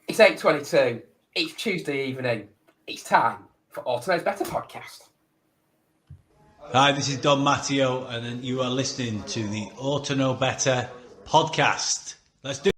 It's 8:22. It's Tuesday evening. It's time for Ought to Know's Better podcast. Hi, this is Don Matteo, and you are listening to the Ought to Know Better podcast. Let's do it.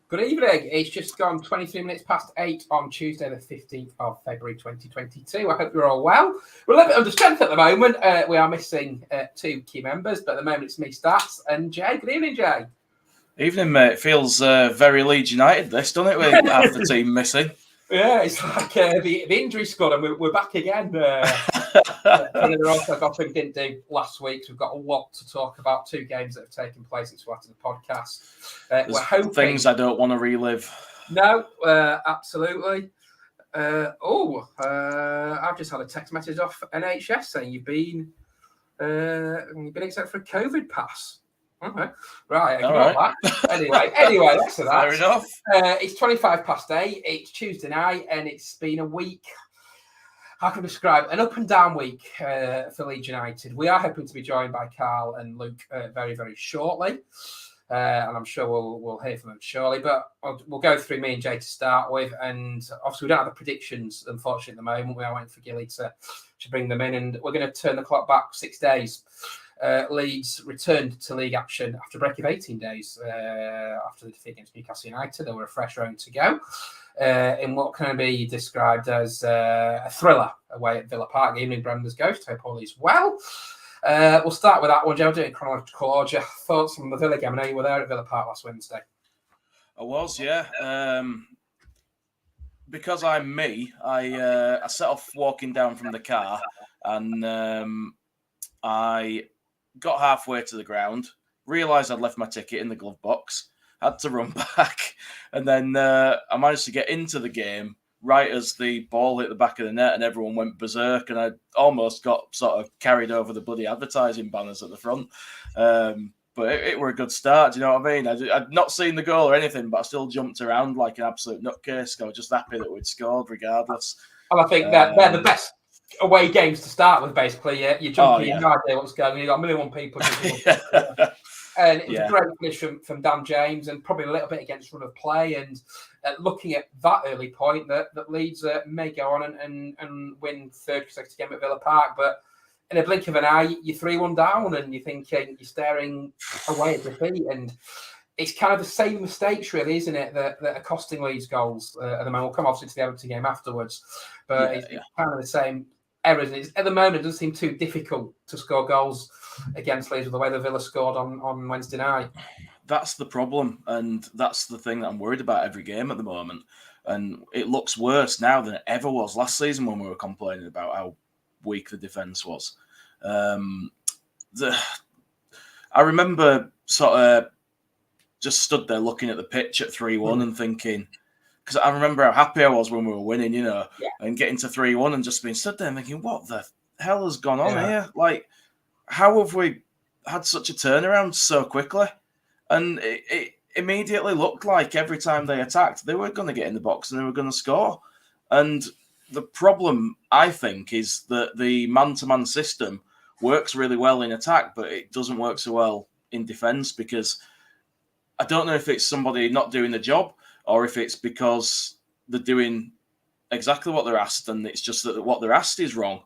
Good evening. It's just gone 23 minutes past 8 on Tuesday, the 15th of February 2022. I hope you're all well. We're a little bit under strength at the moment. We are missing two key members, but at the moment it's me, Stats, and Jay. Good evening, Jay. Evening, mate. Feels very Leeds United, this, doesn't it, with half the team missing? Yeah, it's like the injury squad, and we're back again. Also, we didn't do last week, so we've got a lot to talk about. Two games that have taken place since we started the podcast. We're hoping things I don't want to relive. No, absolutely. I've just had a text message off NHS saying you've been accepted for a COVID pass. Okay. Right, that. Anyway, that's that. Fair enough. It's 25 past 8. It's Tuesday night, and it's been a week. How can I describe an up and down week for Leeds United? We are hoping to be joined by Carl and Luke very, very shortly, and I'm sure we'll hear from them shortly. But we'll go through me and Jay to start with, and obviously we don't have the predictions, unfortunately, at the moment. We are waiting for Gilly to bring them in, and we're going to turn the clock back 6 days. Leeds returned to league action after a break of 18 days after the defeat against Newcastle United. They were a fresh round to go in what can be described as a thriller away at Villa Park, the evening Brendan's Ghost. Hope all is well. We'll start with that one, Joe. I'll do it in chronological order. Thoughts on the Villa game? I know you were there at Villa Park last Wednesday. I was, yeah. Because I'm me, I set off walking down from the car, and I got halfway to the ground, realised I'd left my ticket in the glove box, had to run back, and then I managed to get into the game right as the ball hit the back of the net and everyone went berserk, and I almost got sort of carried over the bloody advertising banners at the front. But it were a good start, do you know what I mean? I'd not seen the goal or anything, but I still jumped around like an absolute nutcase. I was just happy that we'd scored regardless. And I think that they're the best away games to start with, basically. You're jumping, you have no idea what's going on. You've got 1 million people. And it was a great finish from Dan James, and probably a little bit against run of play. And looking at that early point, that Leeds may go on and win third consecutive game at Villa Park. But in a blink of an eye, you're 3-1 down, and you're thinking, you're staring away at defeat. And it's kind of the same mistakes, really, isn't it, that are costing Leeds goals at the moment. We'll come obviously to the Everton game afterwards. But it's kind of the same errors. And at the moment, it doesn't seem too difficult to score goals against Leeds with the way the Villa scored on Wednesday night. That's the problem, and that's the thing that I'm worried about every game at the moment. And it looks worse now than it ever was last season when we were complaining about how weak the defence was. I remember sort of just stood there looking at the pitch at 3-1 and thinking, because I remember how happy I was when we were winning, and getting to 3-1 and just being stood there and thinking, what the hell has gone on here? Like, how have we had such a turnaround so quickly? And it immediately looked like every time they attacked, they were going to get in the box and they were going to score. And the problem, I think, is that the man-to-man system works really well in attack, but it doesn't work so well in defence, because I don't know if it's somebody not doing the job or if it's because they're doing exactly what they're asked and it's just that what they're asked is wrong.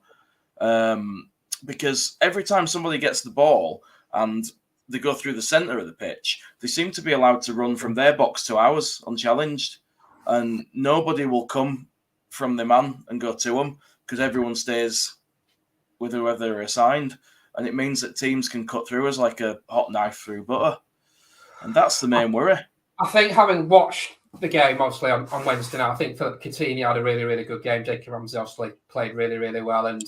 Because every time somebody gets the ball and they go through the centre of the pitch, they seem to be allowed to run from their box to ours unchallenged, and nobody will come from the man and go to them because everyone stays with whoever they're assigned, and it means that teams can cut through us like a hot knife through butter, and that's the main worry. I think having watched the game, obviously, on Wednesday night. I think Philip Coutinho had a really, really good game. Jacob Ramsey obviously played really, really well. And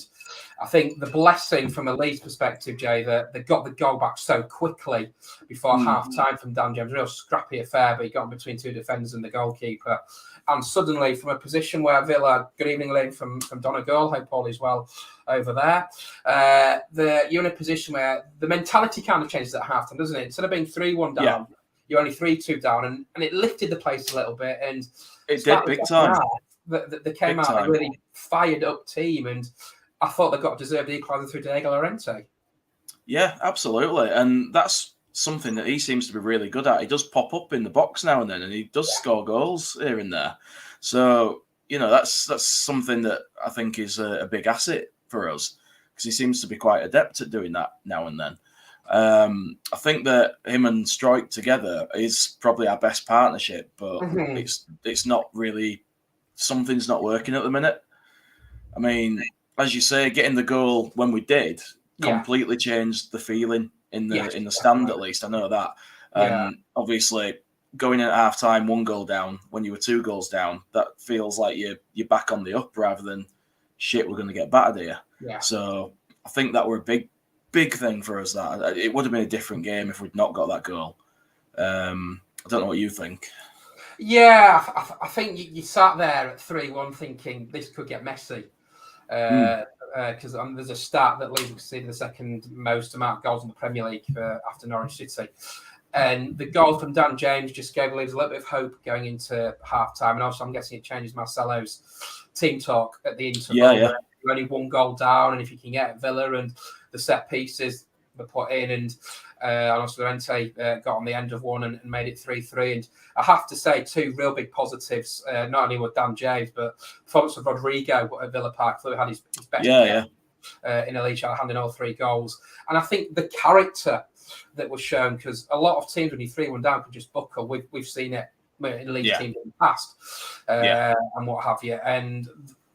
I think the blessing from a Leeds perspective, Jay, that they got the goal back so quickly before half-time from Dan James. Real scrappy affair, but he got in between two defenders and the goalkeeper. And suddenly, from a position where Villa, good evening, Lynn, from Donegal, hope all is well over there, you're in a position where the mentality kind of changes at half-time, doesn't it? Instead of being 3-1 down, you're only 3-2 down, and it lifted the place a little bit. And it did big time. They came out a really fired up team, and I thought they got deserved the equaliser through Diego Llorente. Yeah, absolutely, and that's something that he seems to be really good at. He does pop up in the box now and then, and he does score goals here and there. So that's something that I think is a big asset for us, because he seems to be quite adept at doing that now and then. I think that him and Strike together is probably our best partnership, but it's not really, something's not working at the minute. I mean, as you say, getting the goal when we did completely changed the feeling in the stand, at least. I know that. Obviously, going in at half time, 1 goal down when you were 2 goals down, that feels like you're back on the up rather than shit, we're going to get battered here. Yeah. So I think that were a big thing for us. That it would have been a different game if we'd not got that goal. I don't know what you think. Yeah, I think you sat there at 3-1 thinking this could get messy. Because there's a stat that Leeds conceded the second most amount of goals in the Premier League after Norwich City. And the goal from Dan James just gave Leeds a little bit of hope going into half-time. And also, I'm guessing it changes Marcelo's team talk at the interval. Yeah. You're only 1 goal down, and if you can get Villa and the set pieces were put in, and also Llorente got on the end of one and made it 3-3. And I have to say, 2 real big positives, not only with Dan James, but performance of Rodrigo at Villa Park. Flew had his best game in a league, handing all 3 goals. And I think the character that was shown, because a lot of teams, when you 3-1 down, can just buckle. We've seen it in league teams in the past and what have you. And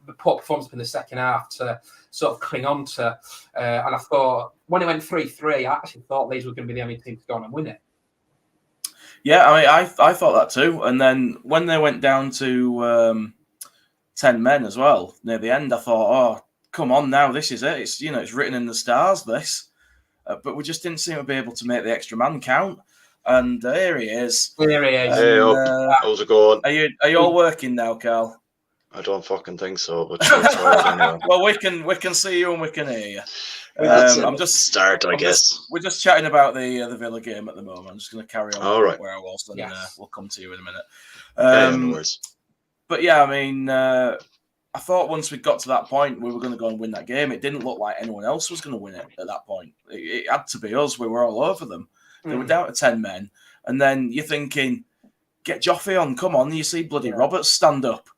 the poor performance in the second half to sort of cling on to. And I thought, when it went 3-3, I actually thought Leeds were going to be the only team to go on and win it. Yeah, I mean, I thought that too. And then when they went down to 10 men as well, near the end, I thought, oh, come on now, this is it. It's, it's written in the stars, this. But we just didn't seem to be able to make the extra man count. And here he is. Hey, how's it going? Are you all working now, Carl? I don't fucking think so, but anyway. Well, we can see you and we can hear you. I'm just start, I guess. We're just chatting about the Villa game at the moment. I'm just going to carry on where I was, and we'll come to you in a minute. No worries. But yeah, I mean, I thought once we got to that point, we were going to go and win that game. It didn't look like anyone else was going to win it at that point. It had to be us. We were all over them. They were down to 10 men. And then you're thinking, get Joffrey on, come on. You see bloody Roberts stand up.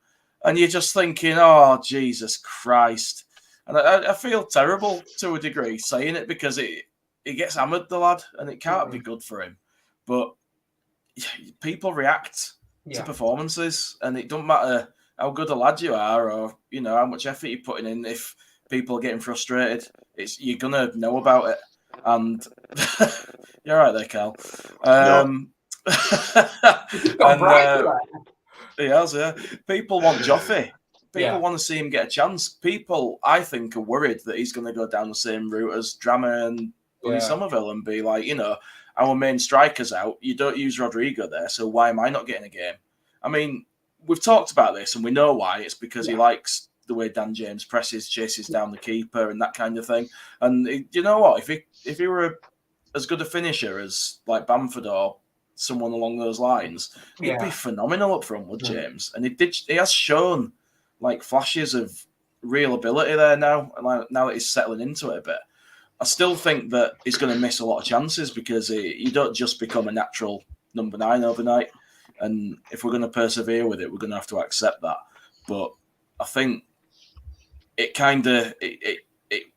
And you're just thinking, oh, Jesus Christ. And I feel terrible to a degree saying it, because he gets hammered, the lad, and it can't be good for him. But people react to performances, and it doesn't matter how good a lad you are, or how much effort you're putting in. If people are getting frustrated, you're gonna know about it. And you're right there, Cal. He has, yeah. People want Joffrey. People want to see him get a chance. People, I think, are worried that he's going to go down the same route as Drama and Somerville and be like, our main striker's out. You don't use Rodrigo there, so why am I not getting a game? I mean, we've talked about this, and we know why. It's because he likes the way Dan James presses, chases down the keeper, and that kind of thing. And you know what? If he were as good a finisher as like Bamford or someone along those lines, he'd be phenomenal up front with James. And he has shown like flashes of real ability there now. And now that he's settling into it a bit, I still think that he's going to miss a lot of chances, because you don't just become a natural number 9 overnight. And if we're going to persevere with it, we're going to have to accept that. But I think it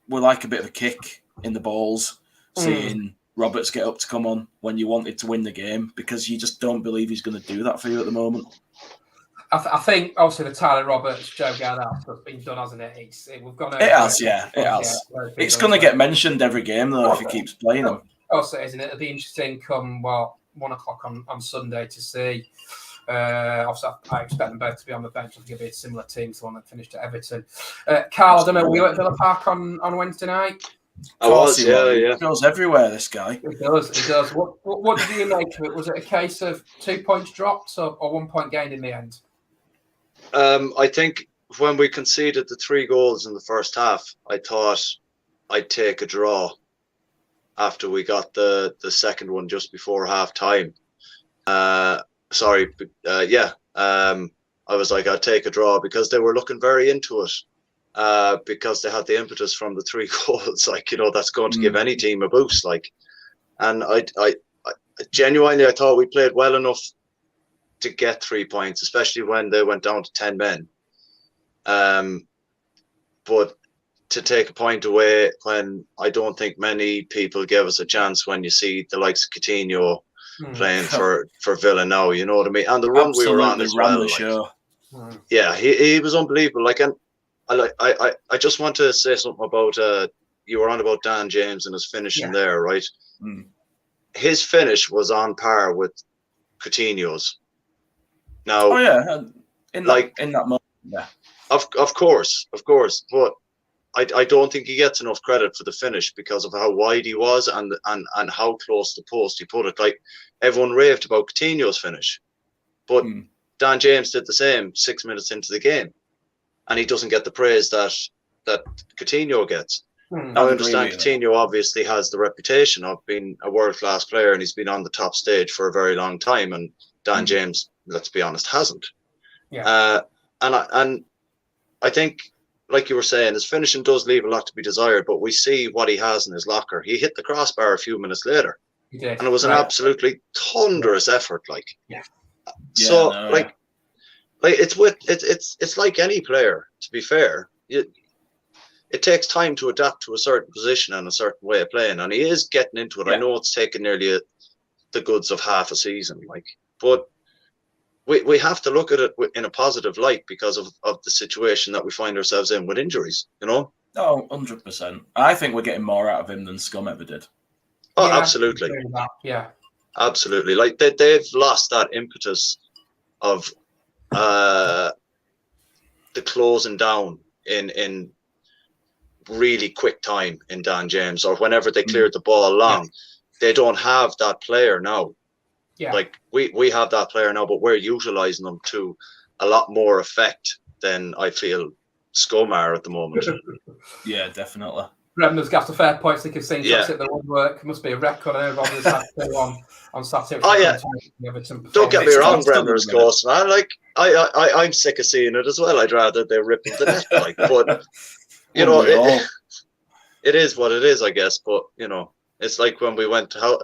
we're like a bit of a kick in the balls, seeing Roberts get up to come on when you wanted to win the game, because you just don't believe he's going to do that for you at the moment. I think obviously the Tyler Roberts, Joe Gardner stuff's been done, hasn't it? It has. It's going to get mentioned every game though if he keeps playing them. Also, isn't it? It'll be interesting come 1:00 on Sunday to see Obviously, I expect them both to be on the bench. I think it'll be a similar team to the one that finished at Everton. Carl, I don't know, were you at Villa Park on Wednesday night? I was, yeah. He goes everywhere, this guy. He does. What did you make of it? Was it a case of 2 points dropped or 1 point gained in the end? I think when we conceded the 3 goals in the first half, I thought I'd take a draw after we got the second one just before half time. I was like, I'd take a draw because they were looking very into it. Because they had the impetus from the 3 goals, like, that's going to give any team a boost. Like, and I genuinely, I thought we played well enough to get 3 points, especially when they went down to 10 men. But to take a point away when I don't think many people gave us a chance, when you see the likes of Coutinho playing for Villa now, you know what I mean? And the run we were on as well. Like, yeah, he was unbelievable. Like, and I just want to say something about you were on about Dan James and his finishing there, right? His finish was on par with Coutinho's. Now, in that moment, of course, but I don't think he gets enough credit for the finish because of how wide he was and how close to the post he put it. Like, everyone raved about Coutinho's finish, but Dan James did the same 6 minutes into the game. And he doesn't get the praise that Coutinho gets. I understand Coutinho obviously has the reputation of being a world-class player, and he's been on the top stage for a very long time. And Dan James, let's be honest, hasn't. Yeah. And I think, like you were saying, his finishing does leave a lot to be desired. But we see what he has in his locker. He hit the crossbar a few minutes later, he did, and it was an absolutely thunderous effort. Like, it's like any player, to be fair. It takes time to adapt to a certain position and a certain way of playing, and he is getting into it. I know it's taken nearly the goods of half a season, but we have to look at it in a positive light because of the situation that we find ourselves in with injuries, Oh, 100%. I think we're getting more out of him than Scum ever did. Oh, absolutely. Yeah. Absolutely. Like, they've lost that impetus of the closing down in really quick time in Dan James, or whenever they cleared the ball long. They don't have that player now. Like, we have that player now, but we're utilising them to a lot more effect than I feel Scum are at the moment. Yeah, definitely. Bremner's got a fair point. They can see the woodwork. Must be a record. I know Rob had on Saturday. Oh yeah. Don't get me wrong, Bremner's close, man. Like, I'm sick of seeing it as well. I'd rather they rip the net, but it is what it is, I guess. But it's like when we went to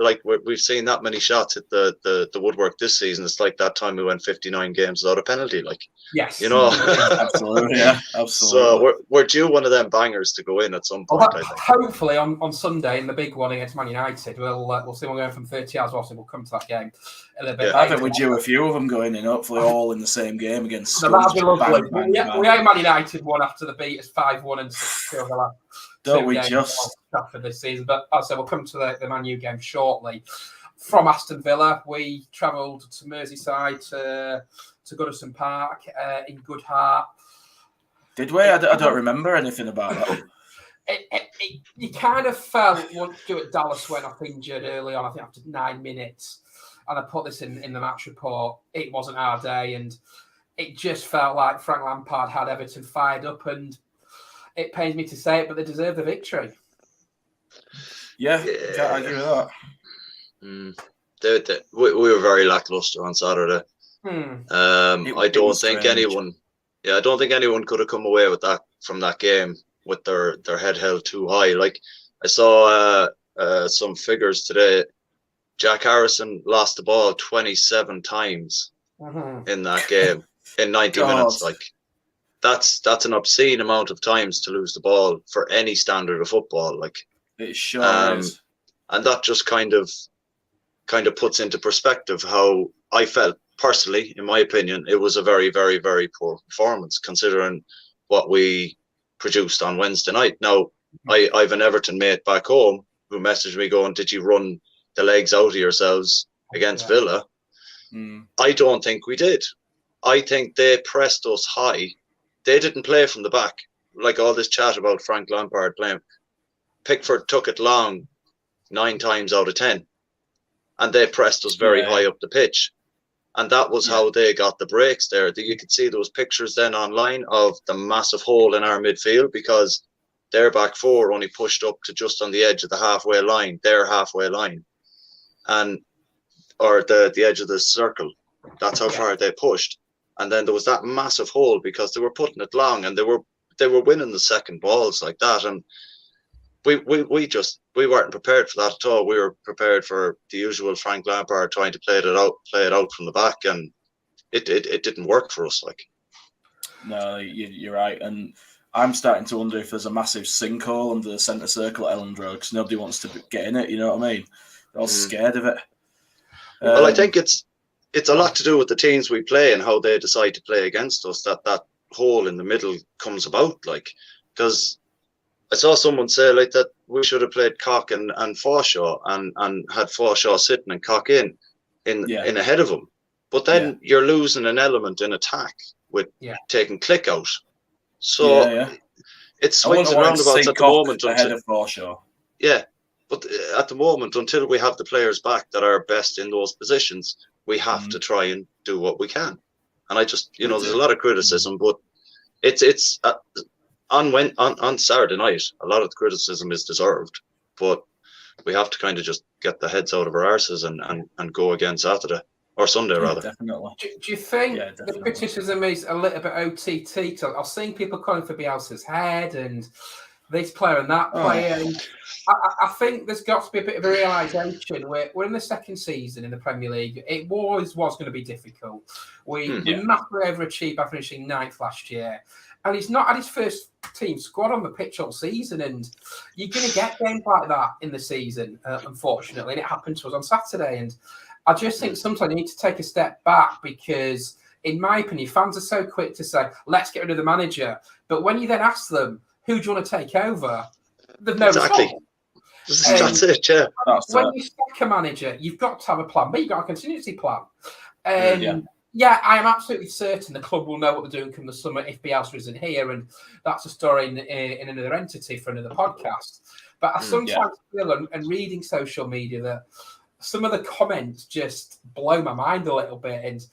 we've seen that many shots at the woodwork this season. It's like that time we went 59 games without a penalty. Like, yes, absolutely, absolutely. So we're due one of them bangers to go in at some point. I think. Hopefully on Sunday in the big one against Man United, we'll see one going from 30 yards. Also, we'll come to that game a little bit. I think we're due a few of them going in. Hopefully, all in the same game against. That'd be lovely. We ain't Man United one after the beat is 5-1 and 6-2. Don't we just for this season? But as I said, we'll come to the Man U game shortly. From Aston Villa, we travelled to Merseyside to Goodison Park in good heart. Did we? I don't remember anything about that. You kind of felt once Stuart Dallas went off injured early on, I think after 9 minutes, and I put this in the match report. It wasn't our day, and it just felt like Frank Lampard had Everton fired up, and it pains me to say it, but they deserve the victory. Yeah, can't argue with that. We were very lackluster on Saturday. I don't think anyone could have come away with that from that game with their head held too high. Like, I saw some figures today. Jack Harrison lost the ball 27 times in that game in 90 minutes. Like, that's an obscene amount of times to lose the ball for any standard of football. Like, it sure is. And that just kind of puts into perspective how I felt personally. In my opinion, it was a very, very, very poor performance considering what we produced on Wednesday night. Now, I've an Everton mate back home who messaged me going, "Did you run the legs out of yourselves against Villa?" I don't think we did. I think they pressed us high. They didn't play from the back. Like all this chat about Frank Lampard playing. Pickford took it long 9 times out of 10. And they pressed us very high up the pitch. And that was how they got the breaks there. You could see those pictures then online of the massive hole in our midfield because their back four only pushed up to just on the edge of the halfway line, their halfway line. Or the edge of the circle. That's how far they pushed. And then there was that massive hole because they were putting it long and they were winning the second balls like that. And we weren't prepared for that at all. We were prepared for the usual Frank Lampard trying to play it out from the back, and it didn't work for us. Like, no, you're right, and I'm starting to wonder if there's a massive sinkhole under the centre circle at Elland Road because nobody wants to get in it. You know what I mean? They're all scared of it. Well, I think it's a lot to do with the teams we play and how they decide to play against us. That hole in the middle comes about, like, because I saw someone say like that we should have played Cock and Forshaw and had Forshaw sitting and Cock in ahead of him. But then you're losing an element in attack with taking Click out. So it swings and roundabouts at the moment. Ahead of Forshaw. Yeah. But at the moment, until we have the players back that are best in those positions, we have to try and do what we can. And I just, there's a lot of criticism, but it's on Saturday night, a lot of the criticism is deserved, but we have to kind of just get the heads out of our arses and go again Saturday or Sunday rather. Definitely. Do you think the criticism is a little bit OTT? So I've seen people calling for Bielsa's head and this player and that player. And I think there's got to be a bit of a realisation. We're in the second season in the Premier League. It was going to be difficult. We massively overachieved by finishing 9th last year. And he's not had his first team squad on the pitch all season. And you're going to get games like that in the season, unfortunately. And it happened to us on Saturday. And I just think sometimes you need to take a step back because, in my opinion, fans are so quick to say, let's get rid of the manager. But when you then ask them, who do you want to take over? They've no response. That's it, yeah. When you sack a manager, you've got to have a plan B. You've got a contingency plan. Yeah, I am absolutely certain the club will know what they're doing come the summer if Bielsa isn't here, and that's a story in another entity for another podcast. But I sometimes feel, and reading social media, that some of the comments just blow my mind a little bit. And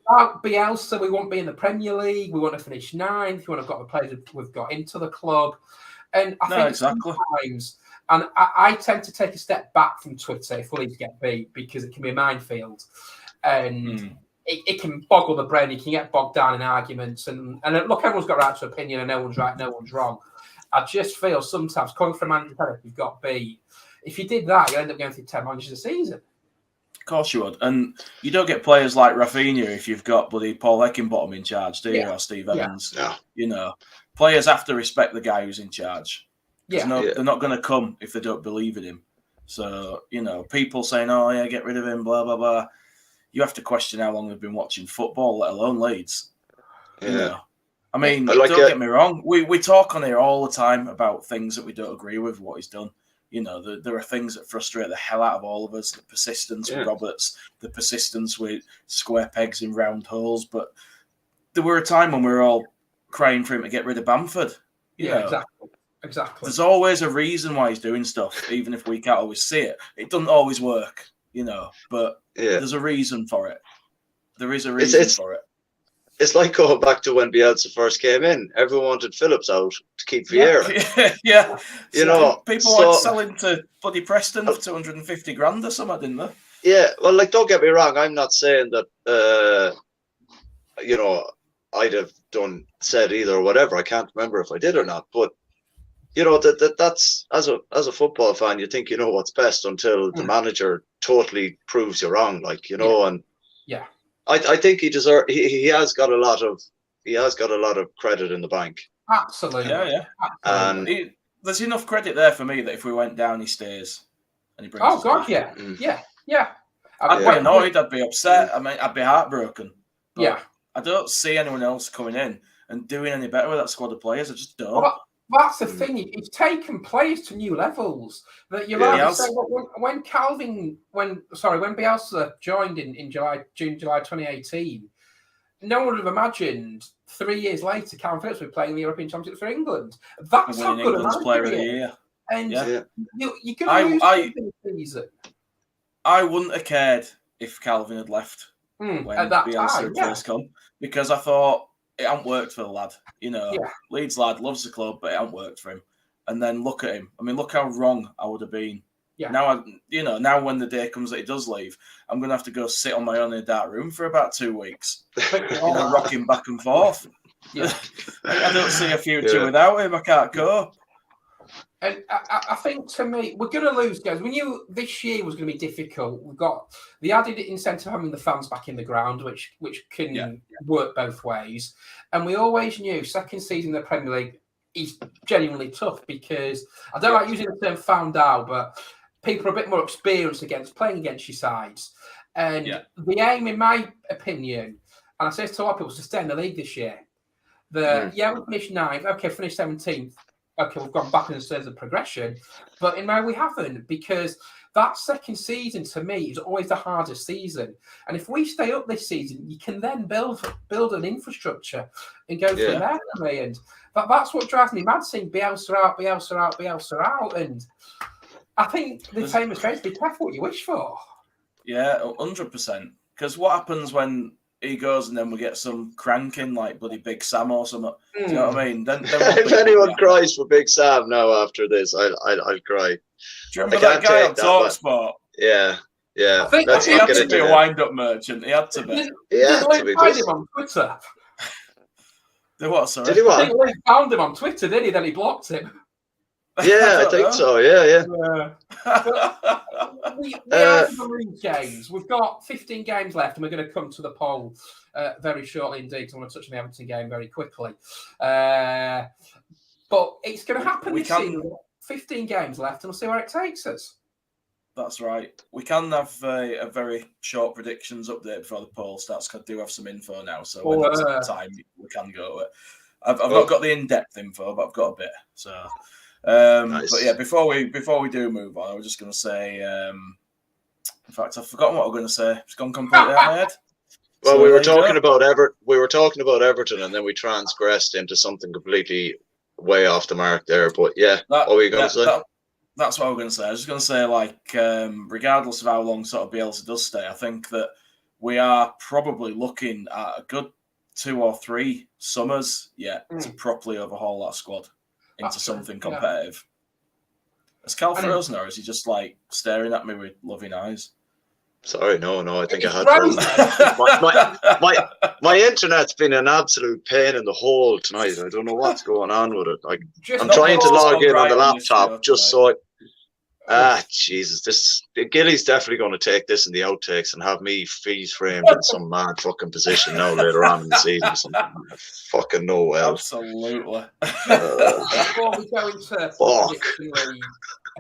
about Bielsa, we won't be in the Premier League. We want to finish 9th. We want to have got the players we've got into the club. And I think sometimes, and I tend to take a step back from Twitter if Leeds get beat because it can be a minefield. And it can boggle the brain. You can get bogged down in arguments. And look, everyone's got a right to opinion and no one's right, no one's wrong. I just feel sometimes, coming from a manager, you've got beat. If you did that, you end up going through 10 managers a season. Of course you would. And you don't get players like Rafinha if you've got bloody Paul Heckingbottom in charge, do you? Or Steve Evans. Yeah. Players have to respect the guy who's in charge. They're not going to come if they don't believe in him. So, people saying, get rid of him, blah, blah, blah. You have to question how long they've been watching football, let alone Leeds. I mean, don't get me wrong. We talk on here all the time about things that we don't agree with what he's done. There are things that frustrate the hell out of all of us. The persistence with Roberts, the persistence with square pegs in round holes. But there were a time when we were all crying for him to get rid of Bamford. Exactly. There's always a reason why he's doing stuff, even if we can't always see it. It doesn't always work, but there's a reason for it. There is a reason for it. It's like going back to when Bielsa first came in. Everyone wanted Phillips out to keep Vieira. People were selling to bloody Preston for 250 grand or something, didn't they? Yeah, well, don't get me wrong. I'm not saying that, I'd have said either or whatever. I can't remember if I did or not. But, that's, as a football fan, you think you know what's best until the manager totally proves you wrong, and... Yeah. I think he has got a lot of credit in the bank. Absolutely. Yeah. And there's enough credit there for me that if we went down, he stays. And he brings us back. Yeah. I'd be annoyed. I'd be upset. I mean, I'd be heartbroken. But I don't see anyone else coming in and doing any better with that squad of players. I just don't. That's the thing. It's taken players to new levels. That you're right. So when Bielsa joined in June, July 2018, no one would have imagined 3 years later Calvin Phillips would be playing the European Championship for England. That's how good England's player of the year. And you're going to lose the season. I wouldn't have cared if Calvin had left when at that Bielsa time, had first come, because I thought it hadn't worked for the lad. Leeds lad loves the club, but it hadn't worked for him. And then look at him. I mean, look how wrong I would have been. Yeah. Now now when the day comes that he does leave, I'm going to have to go sit on my own in a dark room for about 2 weeks, rocking back and forth. Yeah. I don't see a future without him. I can't go. And I think, to me, we're going to lose games. We knew this year was going to be difficult. We've got the added incentive of having the fans back in the ground, which can work both ways. And we always knew second season in the Premier League is genuinely tough, because I don't like using the term found out, but people are a bit more experienced playing against your sides. And the aim, in my opinion, and I say this to a lot of people, is to stay in the league this year. We finished 9th. Okay, finished 17th. Okay, we've gone back in terms of progression, but in my way we haven't, because that second season to me is always the hardest season. And if we stay up this season, you can then build an infrastructure and go from there. For me. And that's what drives me mad, seeing Bielsa out. And I think the famous phrase, be careful what you wish for. Yeah, 100%. Because what happens when he goes and then we get some cranking like bloody Big Sam or something? Do you know what I mean? Then if anyone cries for Big Sam now after this, I'll cry. Do you remember that guy on TalkSport? Yeah. I think he had to be a wind-up merchant. He had to be. Did find him on Twitter? The what, sorry? Did he what? I think Lee found him on Twitter, didn't he? Then he blocked him. Yeah, I think so. Yeah. We are in the league games. We've got 15 games left, and we're going to come to the poll very shortly indeed, because I want to touch on the Everton game very quickly. But it's going to happen this season. 15 games left, and we'll see where it takes us. That's right. We can have a very short predictions update before the poll starts, because I do have some info now. So when it's time, we can go to it. I've not got the in-depth info, but I've got a bit. So... nice. But yeah, before we do move on, I was just going to say, in fact, I've forgotten what I was going to say. It's gone completely out of my head. Well, so we were talking about Everton, and then we transgressed into something completely way off the mark there. But yeah, what were you going to say? That's what I was going to say. I was just going to say, like, regardless of how long sort of Bielsa does stay, I think that we are probably looking at a good 2 or 3 summers yet to properly overhaul that squad into something competitive. Is Cal frozen, or is he just like staring at me with loving eyes? Sorry, no, I think I had my internet's been an absolute pain in the hole tonight. I don't know what's going on with it. I'm trying to log in on the laptop just so Jesus, Gilly's definitely going to take this in the outtakes and have me freeze framed in some mad fucking position now later on in the season. Something I fucking know well. Absolutely. Before we go into a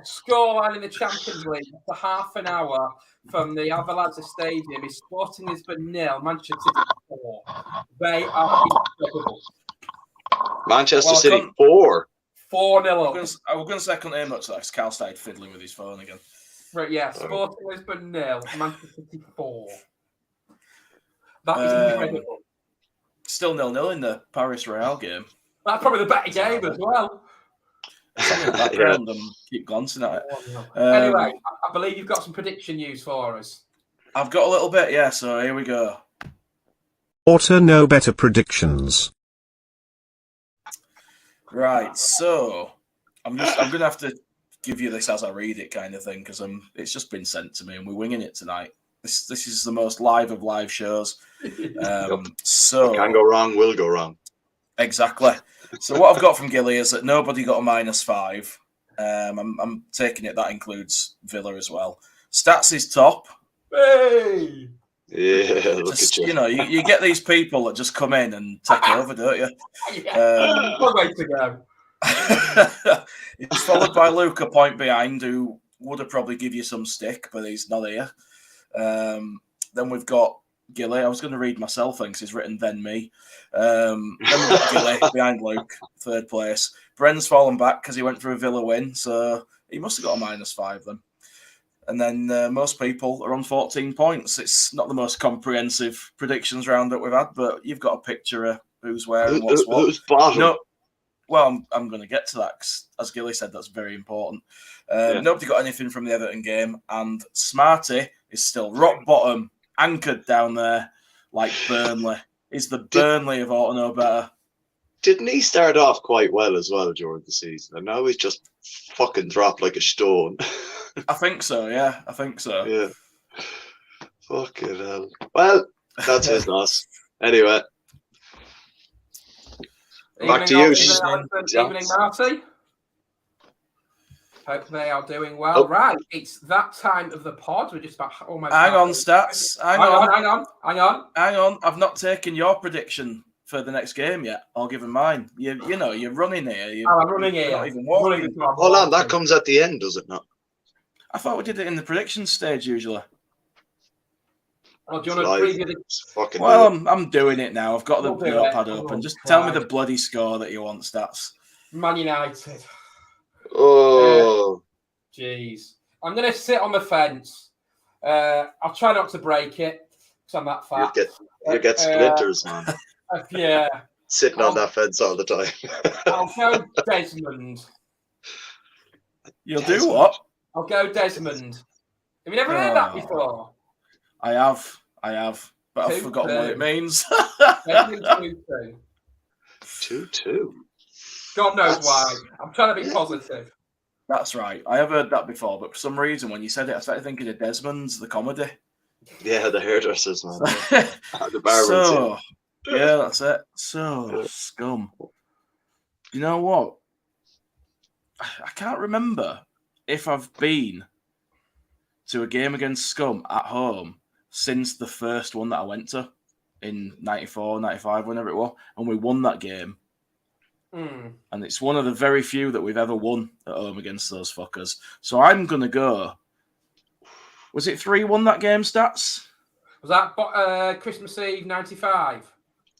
scoreline in the Champions League for half an hour from the Avalazza Stadium is Sporting Lisbon 0, Manchester City 4. They are incredible. Manchester City 4. 4-0 up. I was going to say I couldn't hear much of that because Cal started fiddling with his phone again. Right, yeah. Sporting Lisbon 0, Manchester City 4. That is incredible. Still 0-0 in the Paris Real game. That's probably the better game as well. Something in the background and keep glancing at it. Anyway, I believe you've got some prediction news for us. I've got a little bit, yeah, so here we go. Auto know better predictions. Right, so I'm gonna have to give you this as I read it, kind of thing, because it's just been sent to me and we're winging it tonight. This is the most live of live shows. So can go wrong, will go wrong. Exactly. So what I've got from Gilly is that nobody got a -5. I'm taking it that includes Villa as well. Stats is top. Hey. Yeah, look at you. You know, you get these people that just come in and take over, don't you? One way to go. It's followed by Luke, a point behind, who would have probably give you some stick, but he's not here. Then we've got Gilly. I was going to read myself, thanks. He's written then me. Then we've got Gilly behind Luke, third place. Bren's fallen back because he went for a Villa win, so he must have got a -5 then. And then most people are on 14 points. It's not the most comprehensive predictions round that we've had, but you've got a picture of who's where and what's what. Who's bottom? No, well, I'm going to get to that because, as Gilly said, that's very important. Nobody got anything from the Everton game, and Smarty is still rock bottom, anchored down there like Burnley. He's the Burnley of Ought to Know Better. Didn't he start off quite well as well during the season? And now he's just fucking dropped like a stone. I think so, yeah. I think so. Yeah. Fucking hell. Well, that's his loss. Anyway. Back to you. Evening, Marty. Hope they are doing well. Oh. Right, it's that time of the pod. We're just about almost. Hang on, Stats. Hang on. I've not taken your prediction for the next game yet. I'll give him mine. You know, you're running here. I'm running here. Not even walking. Hold on, that comes at the end, does it not? I thought we did it in the prediction stage usually. Oh, do you want to preview the... Well, I'm doing it now. I've got the notepad open. Just tell me the bloody score that you want, Stats. Man United. Oh. Jeez. I'm going to sit on the fence. I'll try not to break it because I'm that fat. You get splinters, man. Yeah. Sitting on that fence all the time. I'll go Desmond. You'll do what? I'll go Desmond. Have you never heard that before? I have, but I've forgotten what it means. 2-2. 2-2. God knows why. I'm trying to be positive. That's right. I have heard that before, but for some reason, when you said it, I started thinking of Desmond's, the comedy. Yeah, the hairdressers, man. The barbers. Yeah, that's it. So, scum. You know what? I can't remember if I've been to a game against Scum at home since the first one that I went to in 94, 95, whenever it was, and we won that game. And it's one of the very few that we've ever won at home against those fuckers. So I'm going to go... Was it 3-1 that game, Stats? Was that Christmas Eve 95?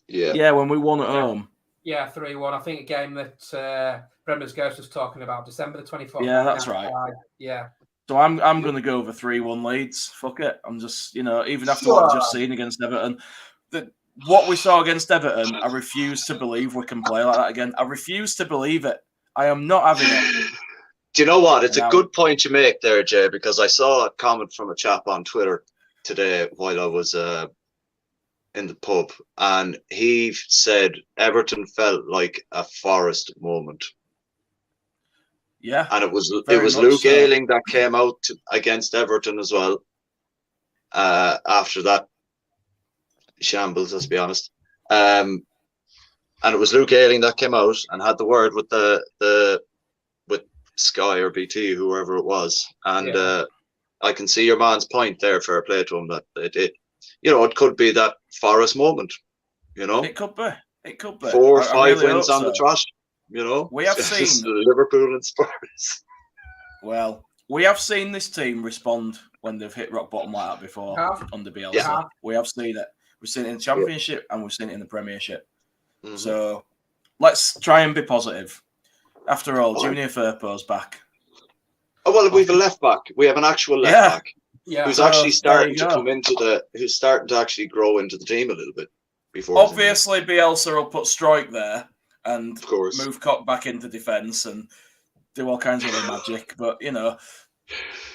Yeah. Yeah, when we won at home. Yeah, 3-1. I think a game that Bremer's Ghost was talking about, December the 24th. Yeah, that's right. Yeah. So I'm going to go over 3-1 Leeds. Fuck it. I'm just, even after what I've just seen against Everton, what we saw against Everton, I refuse to believe we can play like that again. I refuse to believe it. I am not having it. Do you know what? It's a good point you make there, Jay, because I saw a comment from a chap on Twitter today while I was in the pub, and he said Everton felt like a Forest moment. Yeah, and it was Luke Ayling that came out against Everton as well. After that shambles, let's be honest, and it was Luke Ayling that came out and had the word with with Sky or BT, whoever it was, and I can see your man's point there. Fair play to him that it could be that Forest moment. It could be. It could be 4 or 5 wins on the trot. We have seen Liverpool and Spurs. Well, we have seen this team respond when they've hit rock bottom like that before under Bielsa. Yeah. We have seen it. We've seen it in the Championship and we've seen it in the Premiership. Mm-hmm. So let's try and be positive. After all, Junior Firpo's back. Oh well, we have a left back. We have an actual left back. Yeah. Who's actually starting to come who's starting to actually grow into the team a little bit. Before obviously, Bielsa will put Strike there and move Cock back into defence and do all kinds of magic. But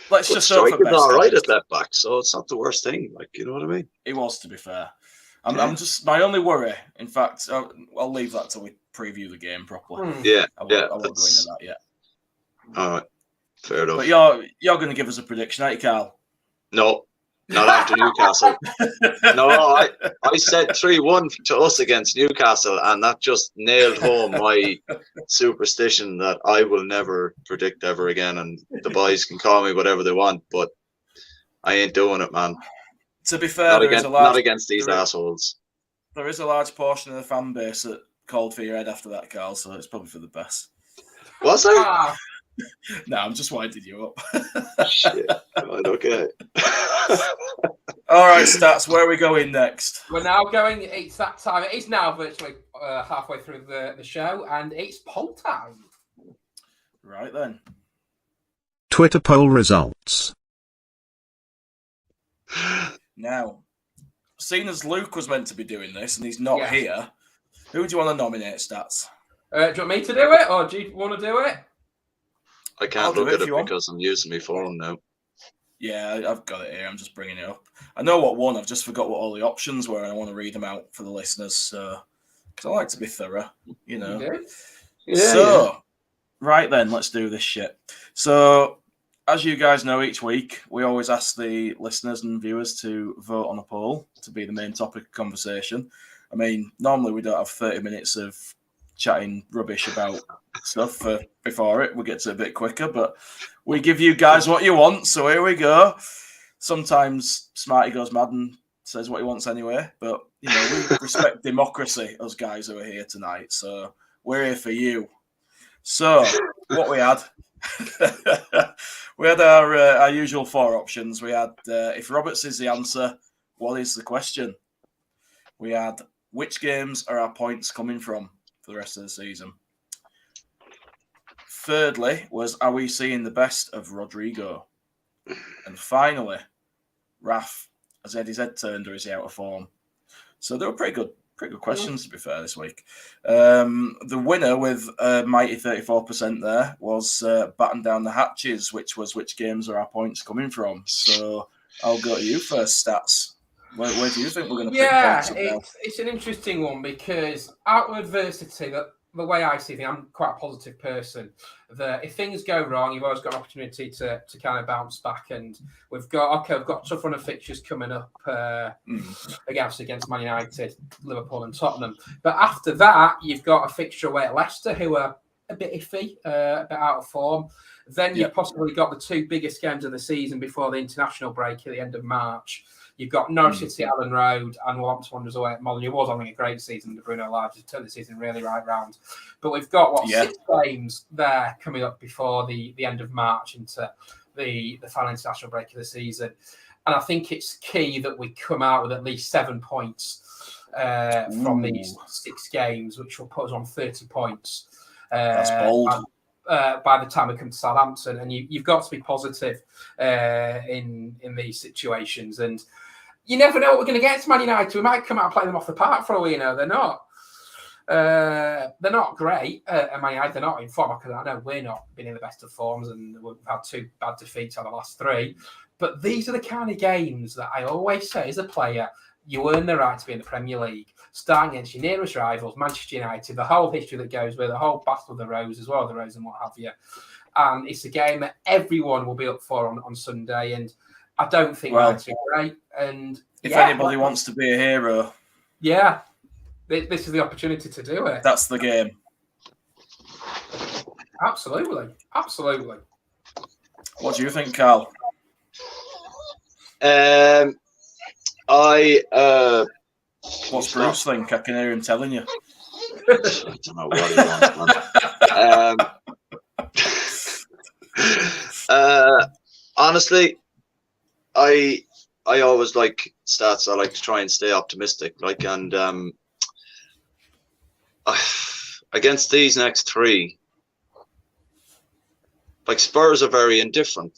let's just hope for best. All right at left back, so it's not the worst thing. Like, you know what I mean? It was, to be fair. I'm just my only worry. In fact, I'll leave that till we preview the game properly. Yeah, I won't go into that yet. All right, fair enough. But you're going to give us a prediction, aren't you, Carl? No, not after Newcastle. No, I said 3-1 to us against Newcastle, and that just nailed home my superstition that I will never predict ever again. And the boys can call me whatever they want, but I ain't doing it, man. To be fair, not against these assholes. There is a large portion of the fan base that called for your head after that, Carl, so it's probably for the best. Was there? No, I'm just winding you up. Shit. Right, okay. All right, Stats, where are we going next? We're now it's that time. It is now virtually halfway through the show, and it's poll time. Right then. Twitter poll results. Now, seeing as Luke was meant to be doing this and he's not here, who do you want to nominate, Stats? Do you want me to do it, or do you want to do it? I can't look at it because I'm using my phone now. Yeah, I've got it here. I'm just bringing it up. I know what one. I've just forgot what all the options were, and I want to read them out for the listeners. Because I like to be thorough, you know. Right then, let's do this shit. So, as you guys know, each week we always ask the listeners and viewers to vote on a poll to be the main topic of conversation. I mean, normally we don't have 30 minutes of chatting rubbish about stuff before it. We get to it a bit quicker, but we give you guys what you want. So here we go. Sometimes Smarty goes mad and says what he wants anyway, but you know, we respect democracy, us guys who are here tonight. So we're here for you. So what we had, we had our usual 4 options. We had if Roberts is the answer, what is the question? We had which games are our points coming from for the rest of the season? Thirdly was, are we seeing the best of Rodrigo? And finally, Raf, has Eddie's head turned or is he out of form? So they were pretty good questions, to be fair, this week. The winner with a mighty 34% there was Batten Down the Hatches, which was which games are our points coming from. So I'll go to you first, Stats. Where do you think we're going to pick points up now? It's an interesting one because out of adversity, the way I see things, I'm quite a positive person, that if things go wrong, you've always got an opportunity to kind of bounce back. And we've got a tough run of fixtures coming up against Man United, Liverpool and Tottenham. But after that, you've got a fixture away at Leicester, who are a bit iffy, a bit out of form. Then you've possibly got the 2 biggest games of the season before the international break at the end of March. You've got Norwich City, Ellen Road, and Wolverhampton Wanderers away at Molyneux. It was having a great season under Bruno Lage. He's turned the season really right round. But we've got, 6 games there coming up before the end of March into the final international break of the season. And I think it's key that we come out with at least 7 points from these 6 games, which will put us on 30 points. That's bold. By the time we come to Southampton. And you've got to be positive in these situations. And you never know what we're going to get to Man United. We might come out and play them off the park for all we know. They're not great at Man United. They're not in form, because I know we're not been in the best of forms and we've had 2 bad defeats out of the last 3. But these are the kind of games that I always say as a player, you earn the right to be in the Premier League. Starting against your nearest rivals, Manchester United, the whole history that goes with the whole Battle of the Rose as well, the Rose and what have you. And it's a game that everyone will be up for on Sunday. And I don't think that's great. And if anybody wants to be a hero, this is the opportunity to do it. That's the game. Absolutely. What do you think, Carl? What's Bruce think? I can hear him telling you. I don't know what he wants, man. Honestly, I always like Stats. I like to try and stay optimistic. And against these next 3, Spurs are very indifferent.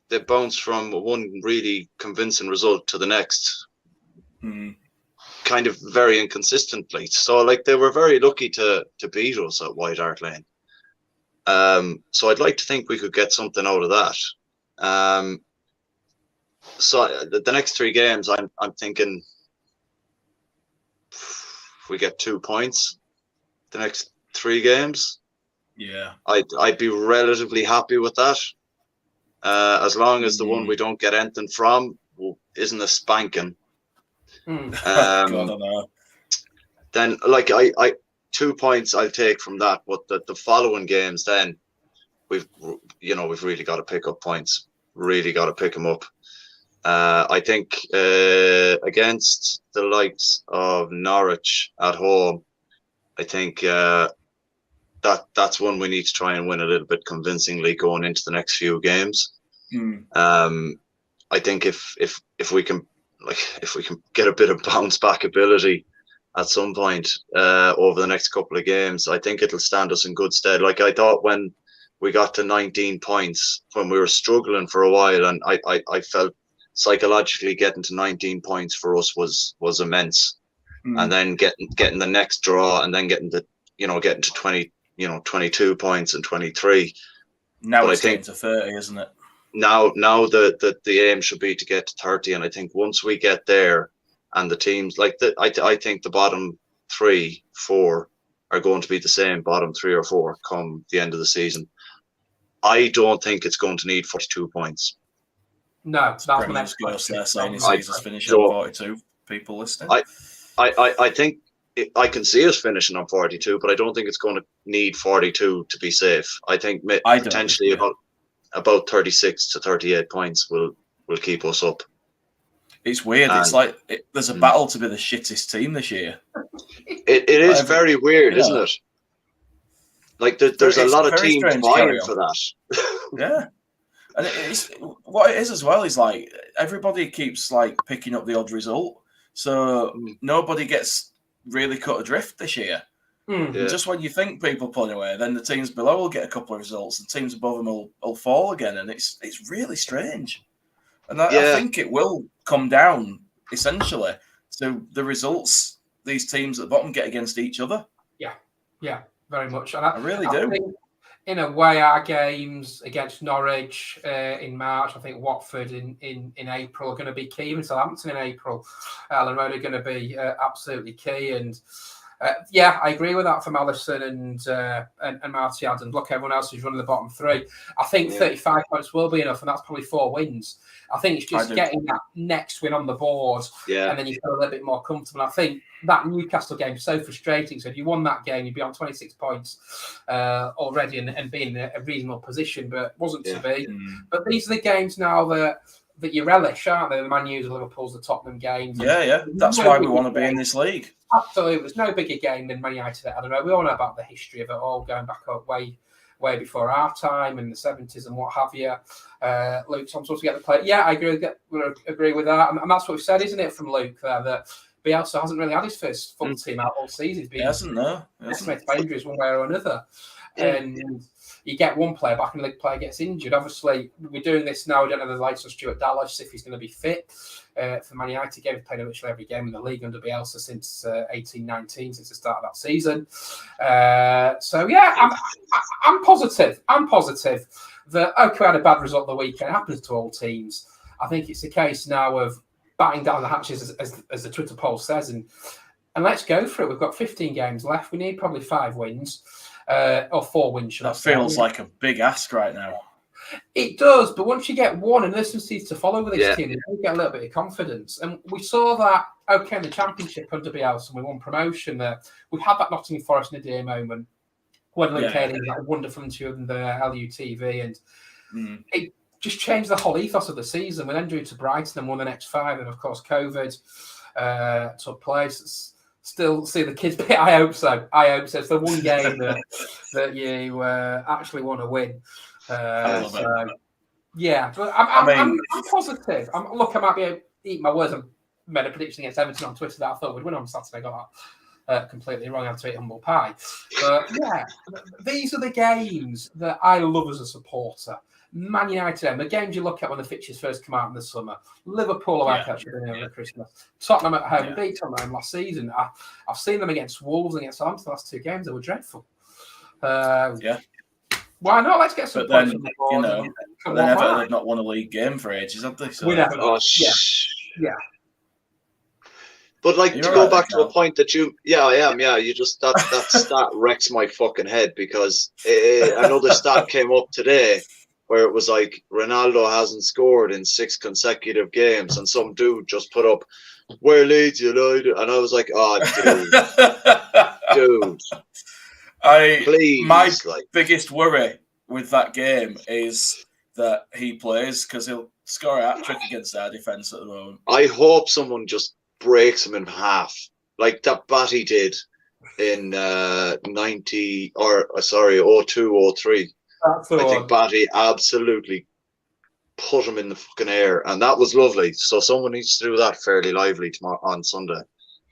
They bounce from one really convincing result to the next, kind of very inconsistently. So they were very lucky to beat us at White Hart Lane. So I'd like to think we could get something out of that. So the next 3 games, I'm thinking if we get 2 points, the next 3 games, I'd be relatively happy with that. As long as the one we don't get anything from isn't a spanking. Then I 2 points I'll take from that, but the following games, then we've really got to pick up points. Really got to pick them up. I think against the likes of Norwich at home, I think that's one we need to try and win a little bit convincingly going into the next few games. I think if we can get a bit of bounce back ability at some point over the next couple of games. I think it'll stand us in good stead. Like I thought when we got to 19 points, when we were struggling for a while, and I felt psychologically getting to 19 points for us was immense. And then getting the next draw, and then getting to 20, 22 points and 23. Now but it's getting to 30, isn't it? Now the aim should be to get to 30, and I think once we get there, and the teams I think the bottom 3, 4 are going to be the same bottom 3 or 4 come the end of the season. I don't think it's going to need 42 points. No, that's my next question. They're saying his season's finishing on 42. People listening. I think I can see us finishing on 42, but I don't think it's going to need 42 to be safe. I think potentially about 36 to 38 points will keep us up. It's weird. It's like there's a battle to be the shittest team this year. It is very weird, isn't it? Like there's a lot of teams vying for that. Yeah. And it's what it is as well is like everybody keeps like picking up the odd result. So nobody gets really cut adrift this year. Yeah. Just when you think people pulling away, then the teams below will get a couple of results, and teams above them will fall again, and it's really strange. And I think it will come down essentially to the results these teams at the bottom get against each other. Yeah, very much. And I really do. Think in a way, our games against Norwich in March, I think Watford in April are going to be key. Even Southampton in April, Ellen Road are going to be absolutely key. And I agree with that from Alisson and Martial. And look, everyone else who's running the bottom 3. I think 35 points will be enough, and that's probably 4 wins. I think it's just getting that next win on the board, and then you feel a little bit more comfortable. I think that Newcastle game is so frustrating. So if you won that game, you'd be on 26 points already and be in a reasonable position, but it wasn't to be. But these are the games now that you relish, aren't they? The Man U's, the Liverpool's, the Tottenham games. Yeah. That's why we want to be in this league. Absolutely. There's no bigger game than Man United. I don't know. We all know about the history of it all, going back up way before our time in the 70s and what have you. Luke, so I'm supposed to get the play. Yeah, I agree with that. And that's what we've said, isn't it, from Luke there, that Bielsa hasn't really had his first full team out all season. He's been estimated by injuries one way or another. And you get one player back and the player gets injured. Obviously, we're doing this now. We don't know the likes of Stuart Dallas if he's going to be fit for Man United game. We've played literally every game in the league under Bielsa since 18-19, since the start of that season. I'm positive. I'm positive that, we had a bad result the weekend. It happens to all teams. I think it's a case now of batting down the hatches, as the Twitter poll says, and let's go for it. We've got 15 games left. We need probably 5 wins. Or 4 wins. That feels like a big ask right now. It does, but once you get one, and this seems to follow with this team, you get a little bit of confidence. And we saw that, in the Championship under Bielsa, we won promotion there. We had that Nottingham Forest Nadir moment when Luke Haley was that wonderful into the LUTV, and it just changed the whole ethos of the season. We then drew to Brighton and won the next 5, and of course COVID took place. Still see the kids bit. I hope so. It's the one game that you actually want to win. I love it. Yeah, but I'm positive. I might be eating my words. I made a prediction against Everton on Twitter that I thought would win on Saturday. Got that completely wrong. I had to eat humble pie. But these are the games that I love as a supporter. Man United, the games you look at when the fixtures first come out in the summer. Liverpool away over Christmas. Tottenham at home, beat Tottenham at home last season. I've seen them against Wolves and against Southampton the last 2 games. They were dreadful. Why not? Let's get some points on the board. Everton have not won a league game for ages, have they? So. We never. Yeah. But to go back to a point that I am. You just that stat wrecks my fucking head, because another stat came up today where it was like Ronaldo hasn't scored in 6 consecutive games, and some dude just put up, "Where Leeds United," and I was like, "Oh, dude, please." My biggest worry with that game is that he plays, because he'll score a hat-trick against our defence at the moment. I hope someone just breaks him in half, like that Batty did in 02, 03. I think Batty absolutely put him in the fucking air, and that was lovely. So someone needs to do that fairly lively tomorrow on Sunday.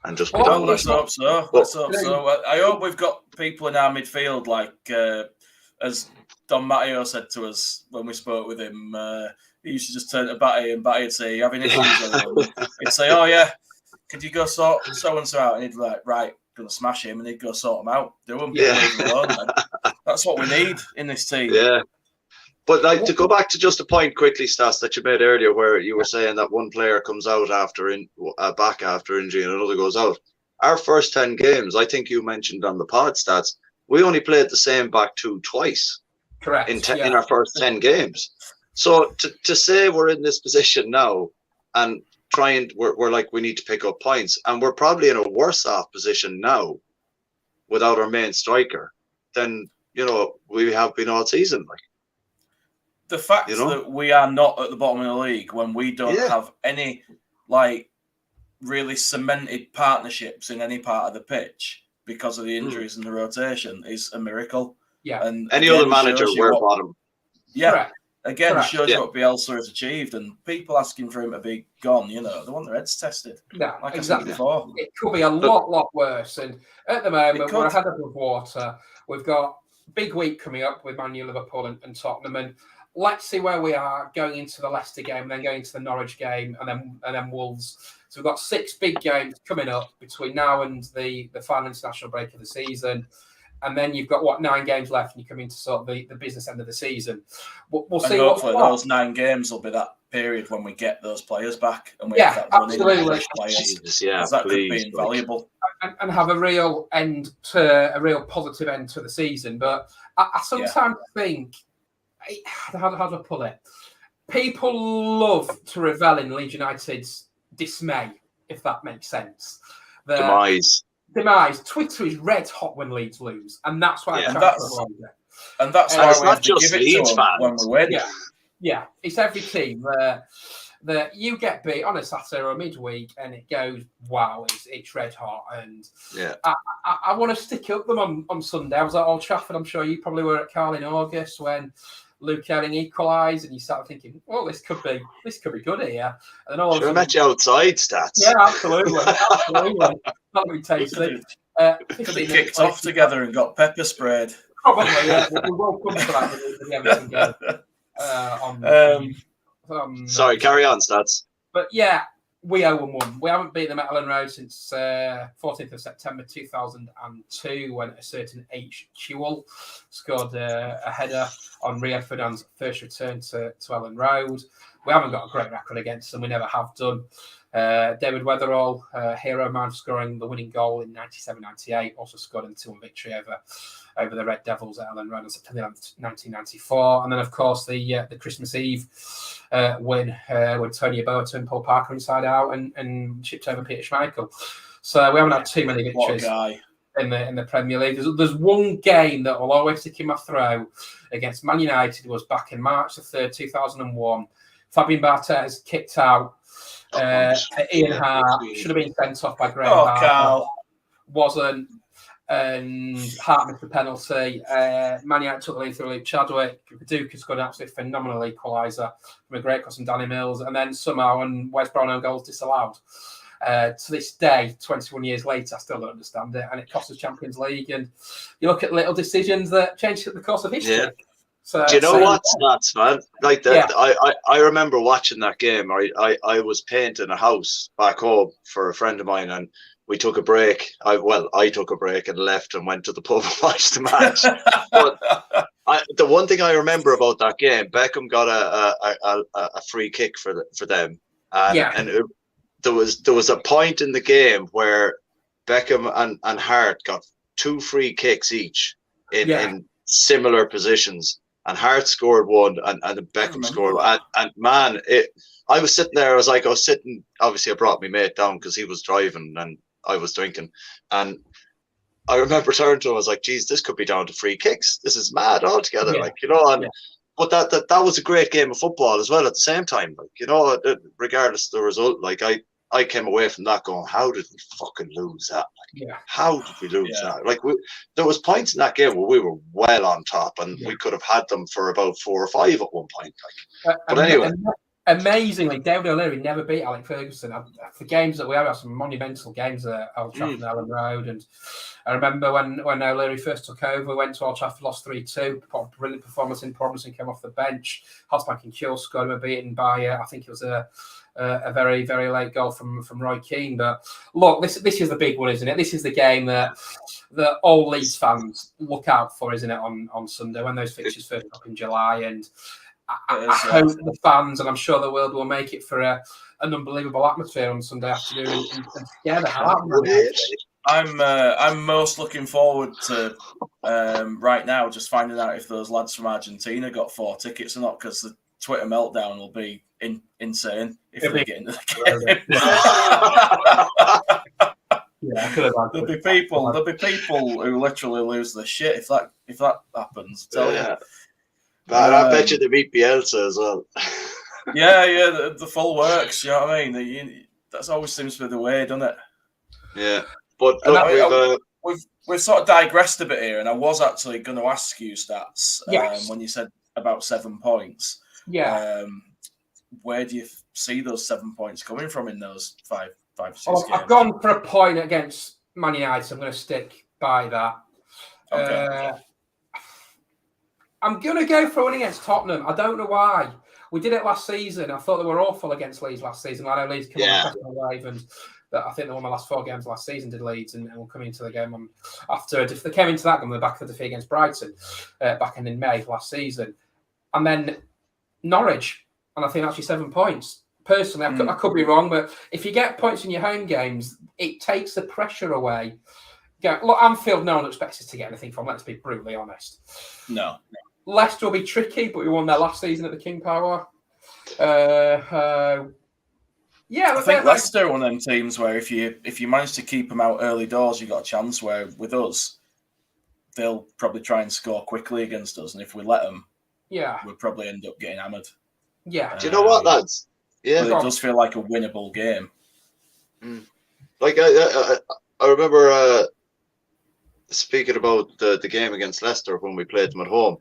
and just Well, be Well, done. let's hope so. Let's hope so. I hope we've got people in our midfield like, as Don Matteo said to us when we spoke with him, he used to just turn to Batty and Batty would say, "You having issues?" He'd say, "Oh yeah, could you go sort so and so out?" And he'd be like, "Right, gonna smash him," and he'd go sort him out, do him, leave him alone. Man. That's what we need in this team. Yeah. But like to go back to just a point quickly, Stas, that you made earlier, where you were saying that one player comes out back after injury and another goes out. Our first 10 games, I think you mentioned on the pod stats, we only played the same back two twice. Correct. In our first 10 games. So to say we're in this position now and we're like, we need to pick up points, and we're probably in a worse off position now without our main striker than we have been all season. Like, the fact that we are not at the bottom of the league when we don't have any like really cemented partnerships in any part of the pitch because of the injuries and the rotation is a miracle. Yeah. And any other manager, we're bottom. Yeah. Correct. Again, it shows you what Bielsa has achieved, and people asking for him to be gone, they want their heads tested. Yeah, like exactly. I said before. It could be a lot worse. And at the moment, we're ahead of the water. We've got a big week coming up with Man U, Liverpool, and Tottenham. And let's see where we are going into the Leicester game, and then going into the Norwich game, and then Wolves. So we've got 6 big games coming up between now and the final international break of the season. And then you've got 9 games left, and you come into sort of the business end of the season. We'll see. Hopefully, those 9 games will be that period when we get those players back, and we have that running absolutely. Players. Jesus, that could be invaluable, and have a real positive end to the season. But I sometimes think, how do I put it? People love to revel in Leeds United's dismay, if that makes sense. Demise. Twitter is red hot when Leeds lose, and that's why that's why it's we not have to just give it Leeds to them fans. when we win. Yeah, it's every team that you get beat on a Saturday or a midweek, and it goes, wow, it's red hot. And I want to stick up them on Sunday. I was at Old Trafford. I'm sure you probably were at Carl in August when Luke Erling equalised, and you start thinking, "Oh, this could be good here." And all I met you outside, Stats. Yeah, absolutely. Not really tasty. Could have kicked off together and got pepper sprayed. Probably, yeah. We're well come for that with the Everton game. Sorry, carry on, Stats. But yeah, we 0-1. We haven't beaten them at Ellen Road since 14th of September 2002, when a certain H. Chewell scored a header on Rio Ferdinand's first return to Ellen Road. We haven't got a great record against them. We never have done. David Weatherall, hero man, scoring the winning goal in 97-98, also scored in the 2-1 victory over the Red Devils at Ellen Road on September 11th, 1994. And then, of course, the Christmas Eve win when Tony Yeboah turned Paul Parker inside out and chipped over Peter Schmeichel. So we haven't had too many victories in the Premier League. There's one game that will always stick in my throat against Man United. Was back in March the 3rd, 2001. Fabian Barthez kicked out. Ian Hart should have been sent off by Graham Barker. Carl. Wasn't. And Hart missed the penalty. Man United took the lead through Luke Chadwick. Paducah scored an absolutely phenomenal equaliser from a great cross from Danny Mills. And then somehow, and Wes Brown goals disallowed. To this day, 21 years later, I still don't understand it. And it cost us Champions League. And you look at little decisions that changed the course of history. Yeah. So, do you know what's nuts, man? Like that, I remember watching that game. I was painting a house back home for a friend of mine, and we took a break. I took a break and left and went to the pub and watched the match. But the one thing I remember about that game, Beckham got a free kick for them, and there was a point in the game where Beckham and Hart got 2 free kicks each in similar positions. And Hart scored one, and Beckham scored one. And man, I was sitting there. I was sitting. Obviously, I brought my mate down because he was driving and I was drinking. And I remember turning to him. I was like, "Geez, this could be down to free kicks. This is mad altogether." But that was a great game of football as well. At the same time, regardless of the result, I came away from that going, "How did we fucking lose that? How did we lose that? There was points in that game where we were well on top, and we could have had them for about 4 or 5 at one point. But anyway, Amazingly, David O'Leary never beat Alec Ferguson. For games that we have some monumental games at Old Trafford and Ellen Road. And I remember when O'Leary first took over, we went to Old Trafford, lost 3-2, put a brilliant performance in. Robinson came off the bench. Hosbank and Kjell scored, and were beaten by, I think it was a very, very late goal from Roy Keane. But look, this is the big one, isn't it? This is the game that all Leeds fans look out for, isn't it, on Sunday when those fixtures first up in July. And I hope the fans, and I'm sure the world will make it for an unbelievable atmosphere on Sunday afternoon and scare the hell out of them. I'm most looking forward to right now just finding out if those lads from Argentina got 4 tickets or not, because the Twitter meltdown will be insane if they get into the game. There'll be people who literally lose their shit if that happens. I tell you. But I bet you they beat Bielsa as well. yeah, the full works. You know what I mean? That always seems to be the way, doesn't it? Yeah, but look, we've sort of digressed a bit here, and I was actually going to ask you, Stats, when you said about 7 points. Yeah. Where do you see those 7 points coming from in those five, 6 games? I've gone for a point against Man United, so I'm going to stick by that. Okay. I'm going to go for one against Tottenham. I don't know why. We did it last season. I thought they were awful against Leeds last season. I know Leeds came on the wave, and I think they won the last 4 games last season, did Leeds, and we'll come into the game after. They came into that game on the back of the defeat against Brighton back in May last season. And then Norwich, and I think actually 7 points. Personally, I could be wrong, but if you get points in your home games, it takes the pressure away. Look, Anfield, no one expects us to get anything from, let's be brutally honest. No. Leicester will be tricky, but we won their last season at the King Power. I think Leicester are one of them teams where if you manage to keep them out early doors, you got a chance. Where with us, they'll probably try and score quickly against us, and if we let them, we'll probably end up getting hammered. Yeah. Do you know what, lads? Yeah, but it does feel like a winnable game. Like I remember speaking about the game against Leicester when we played them at home,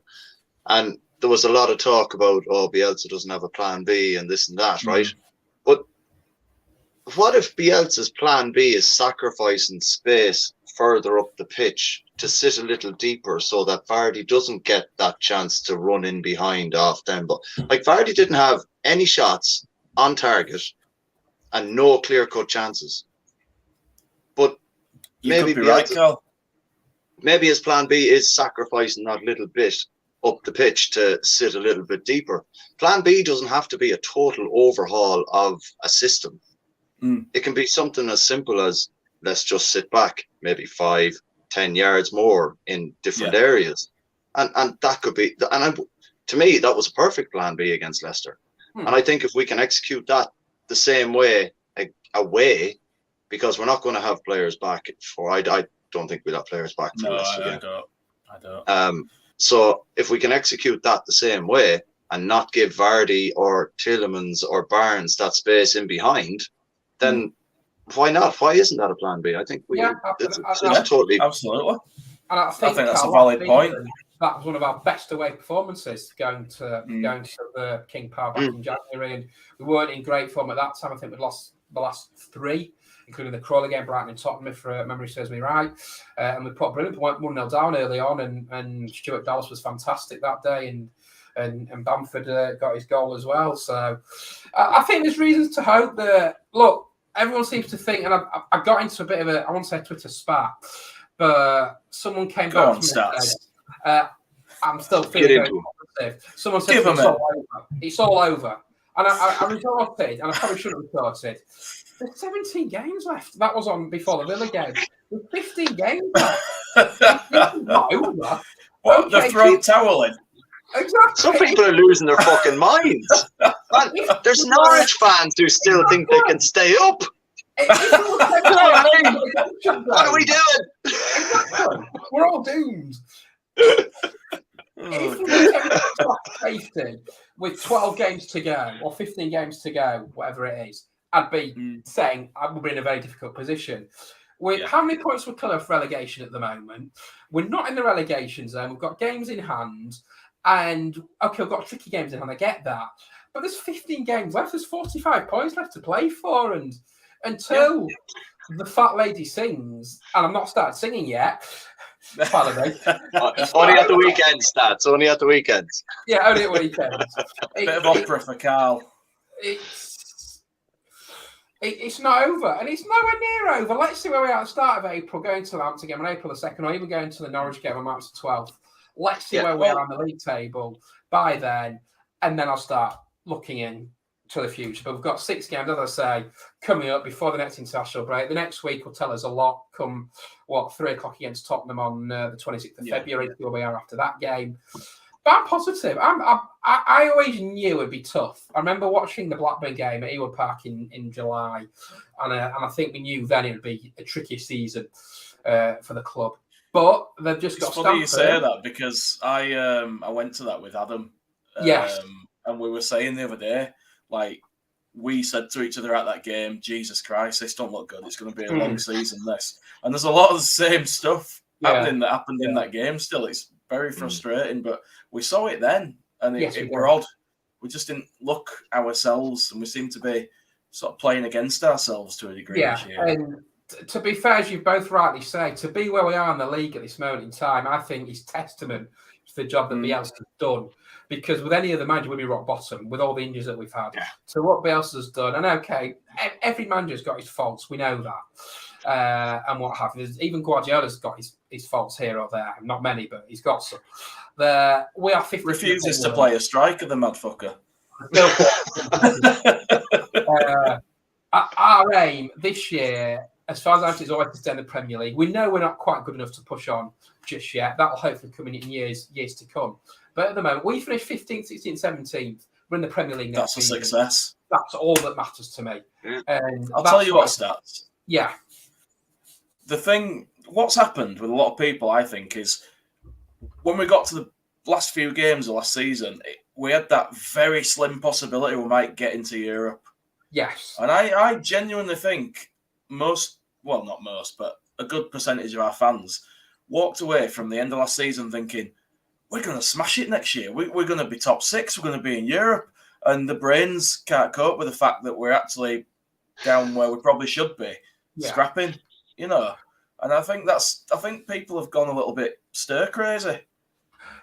and there was a lot of talk about, Bielsa doesn't have a plan B and this and that, right? But what if Bielsa's plan B is sacrificing space further up the pitch to sit a little deeper so that Vardy doesn't get that chance to run in behind off them? But like Vardy didn't have any shots on target and no clear-cut chances. But maybe maybe his plan B is sacrificing that little bit up the pitch to sit a little bit deeper. Plan B doesn't have to be a total overhaul of a system. It can be something as simple as, let's just sit back maybe 5-10 yards more in different areas. And that could be, to me, that was a perfect plan B against Leicester. And I think if we can execute that the same way away, because we're not going to have players back I don't think we'll have players back for Leicester. I don't. So if we can execute that the same way and not give Vardy or Tielemans or Barnes that space in behind, then why not? Why isn't that a plan B? I think it's totally absolutely. And I think that's a valid point. That was one of our best away performances going to the King Power back in January, and we weren't in great form at that time. I think we'd lost the last 3, including the Crawley game, Brighton and Tottenham, if memory serves me right. And we put a brilliant 1-0 down early on, and Stuart Dallas was fantastic that day, and Bamford got his goal as well. So I think there's reasons to hope that, look, everyone seems to think, and I got into a bit of I won't say Twitter spat, but someone came back to me and said, I'm still feeling very positive. Someone said it's all over. And I retorted, and I probably shouldn't have retorted. There's 17 games left. That was on before the Villa game. There's 15 games left. It's not over. What, they're throwing towel in? Exactly. Some people are losing their fucking minds. Man, there's Norwich fans who still think they can stay up. What are we doing? Exactly. We're all doomed. If we were with 12 games to go or 15 games to go, whatever it is, I'd be saying I would be in a very difficult position. How many points we're clear of relegation at the moment? We're not in the relegation zone. We've got games in hand. And okay, we've got tricky games in hand. I get that, but there's 15 games left. There's 45 points left to play for, and until the fat lady sings, and I'm not started singing yet. By the way, only at the weekends, stats. Only at the weekends. Yeah, only at weekends. Bit of opera for Carl. It's not over, and it's nowhere near over. Let's see where we are at the start of April, going to the Hampton game on April the 2nd, or even going to the Norwich game on March the 12th. Let's see where we are on the league table by then, and then I'll start looking into the future. But we've got 6 games, as I say, coming up before the next international break. The next week will tell us a lot. Come 3 o'clock against Tottenham on the 26th of February, where we are after that game. But I'm positive. I always knew it'd be tough. I remember watching the Blackburn game at Ewood Park in July, and I think we knew then it would be a tricky season for the club. But they've just got. It's funny you say that, because I went to that with Adam. Yes. And we were saying the other day, like, we said to each other at that game, Jesus Christ, this don't look good. It's going to be a long season, this. And there's a lot of the same stuff happening that happened in that game still. It's very frustrating, but we saw it then, and it were odd. We just didn't look ourselves, and we seemed to be sort of playing against ourselves to a degree this year. And to be fair, as you've both rightly said, to be where we are in the league at this moment in time, I think is testament to the job that Bielsa's done. Because with any other manager, we'd be rock bottom with all the injuries that we've had. Yeah. So what Bielsa's done, and okay, every manager's got his faults. We know that. And what have you. Even Guardiola's got his faults here or there. Not many, but he's got some. We are 50. Refuses to play a striker, the motherfucker. Our aim this year, as far as I'm concerned, is always to stay in the Premier League. We know we're not quite good enough to push on just yet. That'll hopefully come in years to come. But at the moment, we finished 15th, 16th, 17th. We're in the Premier League next season. That's a success. That's all that matters to me. Yeah. And I'll tell you what, stats. Yeah. The thing, what's happened with a lot of people, I think, is when we got to the last few games of last season, we had that very slim possibility we might get into Europe. Yes. And I genuinely think not most, but a good percentage of our fans walked away from the end of last season thinking, we're going to smash it next year. We're going to be top 6. We're going to be in Europe. And the brains can't cope with the fact that we're actually down where we probably should be, scrapping, And I think people have gone a little bit stir crazy.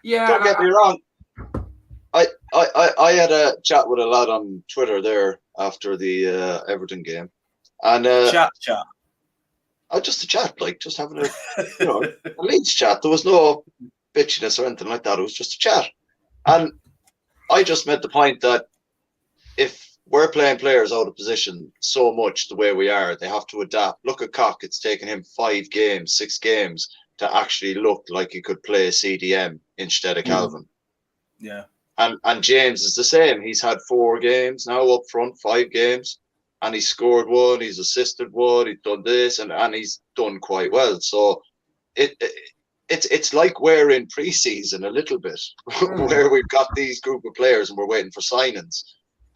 Yeah. Don't get me wrong. I had a chat with a lad on Twitter there after the Everton game. And chat. Just a chat, just having a Leeds chat. There was no bitchiness or anything like that. It was just a chat. And I just made the point that if we're playing players out of position so much the way we are, they have to adapt. Look at Koch. It's taken him 5 games, 6 games to actually look like he could play CDM instead of Calvin. Yeah. And James is the same. He's had 4 games now up front, 5 games, and he's scored 1, he's assisted 1, he's done this, and he's done quite well. So it's like we're in pre-season a little bit, where we've got these group of players and we're waiting for signings,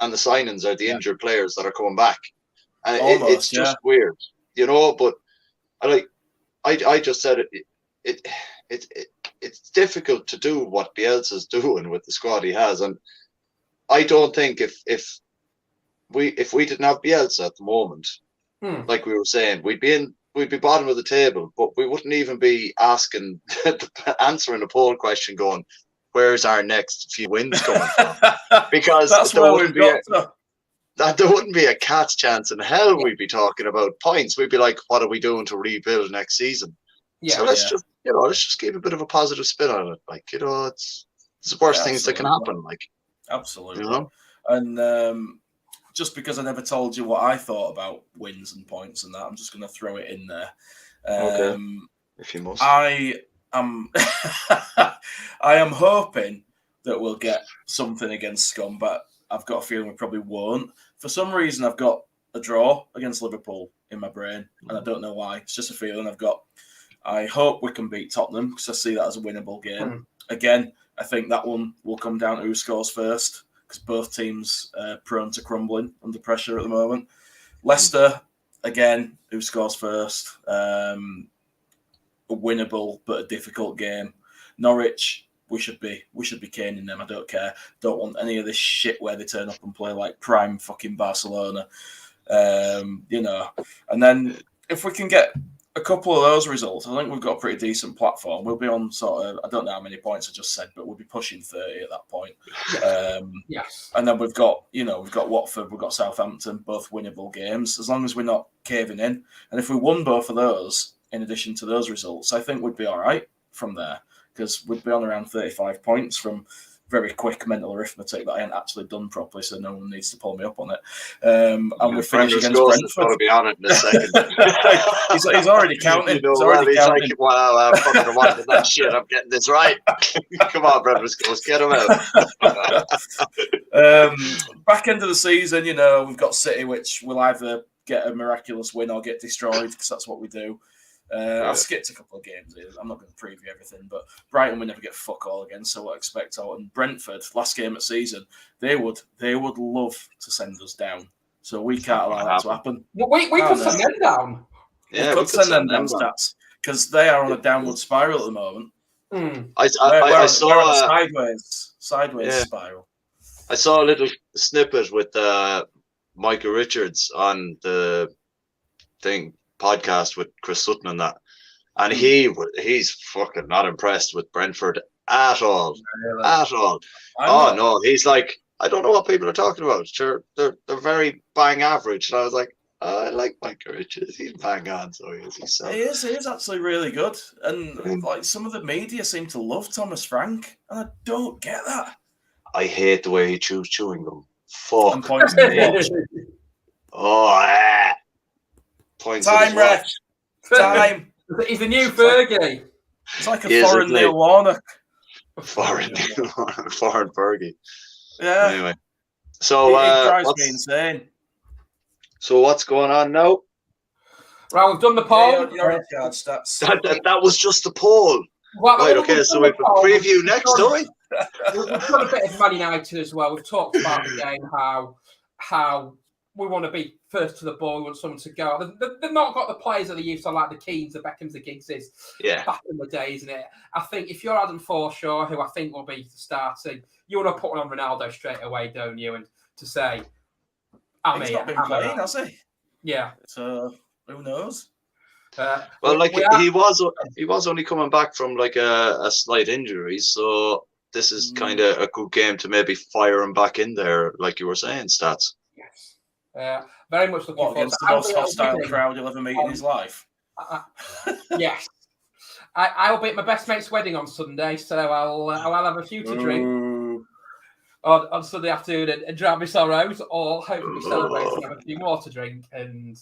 and the signings are the injured players that are coming back, and it's just weird, But I just said it's difficult to do what Bielsa's doing with the squad he has, and I don't think if we didn't have Bielsa at the moment, like we were saying, we'd be bottom of the table, but we wouldn't even be answering the poll question going, where's our next few wins coming from? Because there wouldn't be a cat's chance in hell we'd be talking about points. We'd be like, what are we doing to rebuild next season? Yeah, so let's just keep a bit of a positive spin on it. It's the worst things that can happen. Absolutely. And just because I never told you what I thought about wins and points and that, I'm just going to throw it in there. Okay. If you must. I am hoping that we'll get something against Scum, but I've got a feeling we probably won't. For some reason, I've got a draw against Liverpool in my brain, and I don't know why. It's just a feeling I've got. I hope we can beat Tottenham because I see that as a winnable game. Again, I think that one will come down to who scores first, because both teams are prone to crumbling under pressure at the moment. Leicester, again, who scores first? A winnable but a difficult game. Norwich, we should be caning them. I don't care. Don't want any of this shit where they turn up and play like prime fucking Barcelona. You know, and then if we can get a couple of those results, I think we've got a pretty decent platform. We'll be on sort of, I don't know how many points I just said, but we'll be pushing 30 at that point. Yes. And then we've got Watford, we've got Southampton, both winnable games, as long as we're not caving in. And if we won both of those, in addition to those results, I think we'd be all right from there, because we'd be on around 35 points from very quick mental arithmetic that I hadn't actually done properly, so no one needs to pull me up on it. And we finish against Brentford. Got to be on it in a second. he's already counting. You know, he's already counting. Like, wow, I'm fucking watching that shit. I'm getting this right. Come on, Brentford Schools, get him out. Back end of the season, you know, we've got City, which will either get a miraculous win or get destroyed, because that's what we do. I've skipped a couple of games here. I'm not going to preview everything, but Brighton will never get fuck all again, so I expect out. And Brentford, last game of season, they would love to send us down. So we can't allow that to happen. We could send them down. Yeah, we could send them down, stats, because they are on a downward spiral at the moment. I saw we're on a sideways spiral. I saw a little snippet with Micah Richards on the podcast with Chris Sutton and that, and he's fucking not impressed with Brentford at all. Really? At all. No, he's like, I don't know what people are talking about. Sure, they're very bang average. And I was like, I like Micah Richards. He's bang on, so he is. He is actually really good. And like some of the media seem to love Thomas Frank, and I don't get that. I hate the way he chews chewing gum. Fuck. And points to watch. Time, Reg. Time. He's a new Fergie. It's like a foreign Neil Warnock. Foreign Fergie. Yeah. Anyway, so it drives me insane. So what's going on now? Right, we've done the poll. That was just the poll. Right, okay, so we preview next, don't we? We've done a bit of Man United as well. We've talked about the game, how we want to be first to the ball. We want someone to go. They've not got the players that they used to, like the Keanes, the Beckhams, the Giggses back in the day, isn't it? I think if you're Adam Forshaw, who I think will be starting, you want to put one on Ronaldo straight away, don't you? And to say, he's not been playing, has he? Yeah. So who knows? He was only coming back from like a slight injury, so this is kind of a good game to maybe fire him back in there, like you were saying, Stats. Yes. Very much looking forward against the most hostile crowd he'll ever meet in his life. Yes. I'll be at my best mate's wedding on Sunday, so I'll have a few to drink on Sunday afternoon and drown my sorrows, or hopefully celebrate and have a few more to drink and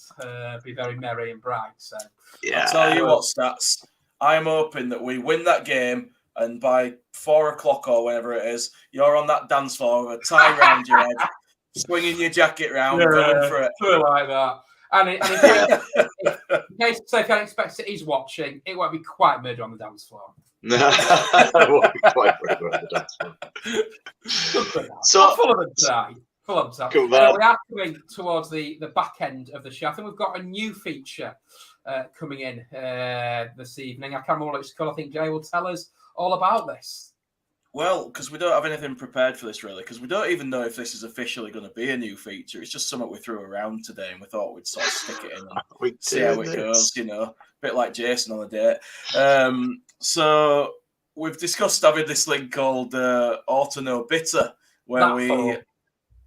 be very merry and bright. So I'll tell you what, Stats. I am hoping that we win that game, and by 4 o'clock or whenever it is, you're on that dance floor with a tie round your head, swinging your jacket round, going for it. Something like that. And in case Sophie expects it, he's watching, it won't be quite murder on the dance floor. No, it won't be quite murder on the dance floor. So full of them today. Cool, we are coming towards the back end of the show. I think we've got a new feature coming in this evening. I can't remember what it's called. I think Jay will tell us all about this. Well, because we don't have anything prepared for this, really, because we don't even know if this is officially going to be a new feature. It's just something we threw around today, and we thought we'd sort of stick it in and see how it goes, you know, a bit like Jason on a date. So we've discussed having this thing called Ought to Know Bitter, where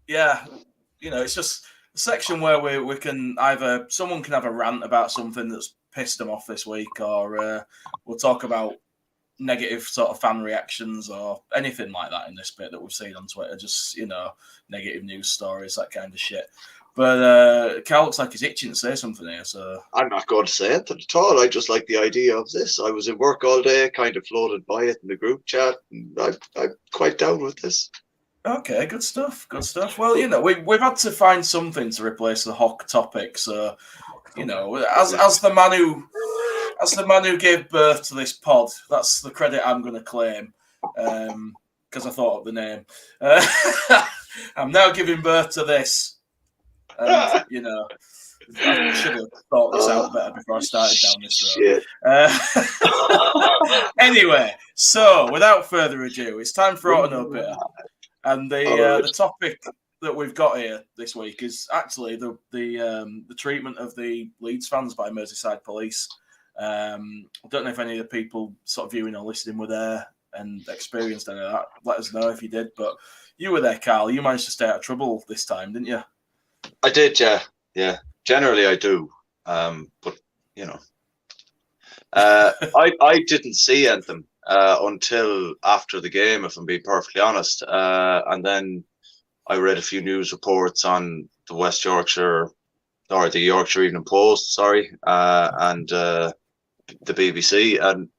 it's just a section where we can either, someone can have a rant about something that's pissed them off this week, or we'll talk about negative sort of fan reactions or anything like that in this bit that we've seen on Twitter, just, you know, negative news stories, that kind of shit. But Carl looks like he's itching to say something here, so I'm not going to say it at all. I just like the idea of this. I was at work all day, kind of floated by it in the group chat, and I'm quite down with this. Okay, good stuff. Well, you know, we've had to find something to replace the Hawk topic, so, you know, as the man who gave birth to this pod, that's the credit I'm going to claim, because I thought of the name. I'm now giving birth to this, and you know, I should have thought this out better before I started down this road. Anyway, so without further ado, it's time for Auto No Bitter. And the topic that we've got here this week is actually the treatment of the Leeds fans by Merseyside police. I don't know if any of the people sort of viewing or listening were there and experienced any of that. Let us know if you did. But you were there, Carl. You managed to stay out of trouble this time, didn't you? I did, yeah. Yeah. Generally, I do. But, you know. I didn't see anything until after the game, if I'm being perfectly honest. And then I read a few news reports on the West Yorkshire, or the Yorkshire Evening Post, and the BBC. And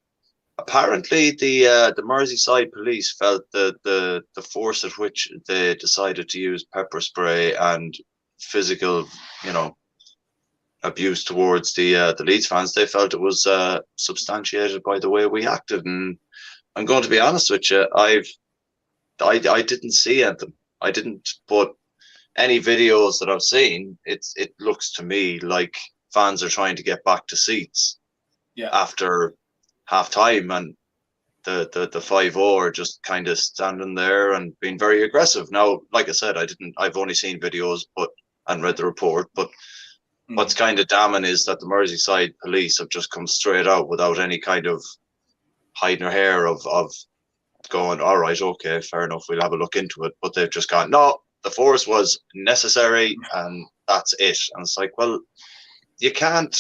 apparently the Merseyside police felt the force at which they decided to use pepper spray and physical, abuse towards the Leeds fans, they felt it was substantiated by the way we acted. And I'm going to be honest with you, I didn't see anything. I didn't, but any videos that I've seen, it looks to me like fans are trying to get back to seats after half time, and the 5-0 are just kind of standing there and being very aggressive. Now, like I said, I've only seen videos and read the report, but what's kind of damning is that the Merseyside police have just come straight out without any kind of hiding their hair of going, all right, okay, fair enough, we'll have a look into it. But they've just gone, no, the force was necessary and that's it. And it's like, well, you can't,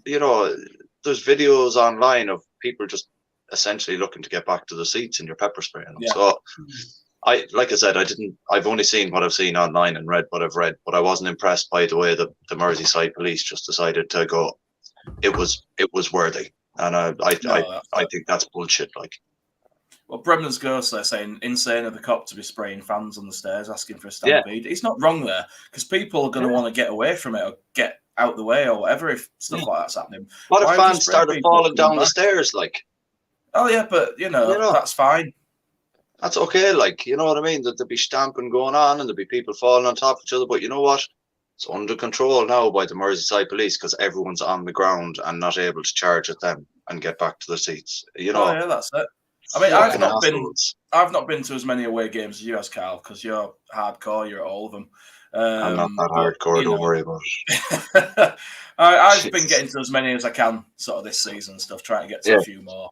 there's videos online of people just essentially looking to get back to the seats and you're pepper spraying them. Yeah. So like I said, I've only seen what I've seen online and read what I've read, but I wasn't impressed by the way the Merseyside police just decided to go, it was worthy. And I think that's bullshit. Like, well, Bremner's Ghost there saying insane of the cop to be spraying fans on the stairs asking for a stampede. Yeah. He's not wrong there, because people are going to want to get away from it or get out the way or whatever if stuff like that's happening. What if fans started falling down the stairs? Like, oh yeah, but that's fine. That's okay, like, you know what I mean? There'd be stamping going on and there'd be people falling on top of each other, but you know what? It's under control now by the Merseyside police because everyone's on the ground and not able to charge at them and get back to their seats. Oh yeah, that's it. I mean, I've not been to as many away games as you has, Carl, because you're hardcore. You're at all of them. I'm not that hardcore. Don't worry about it. I've been getting to as many as I can sort of this season and stuff, trying to get to a few more.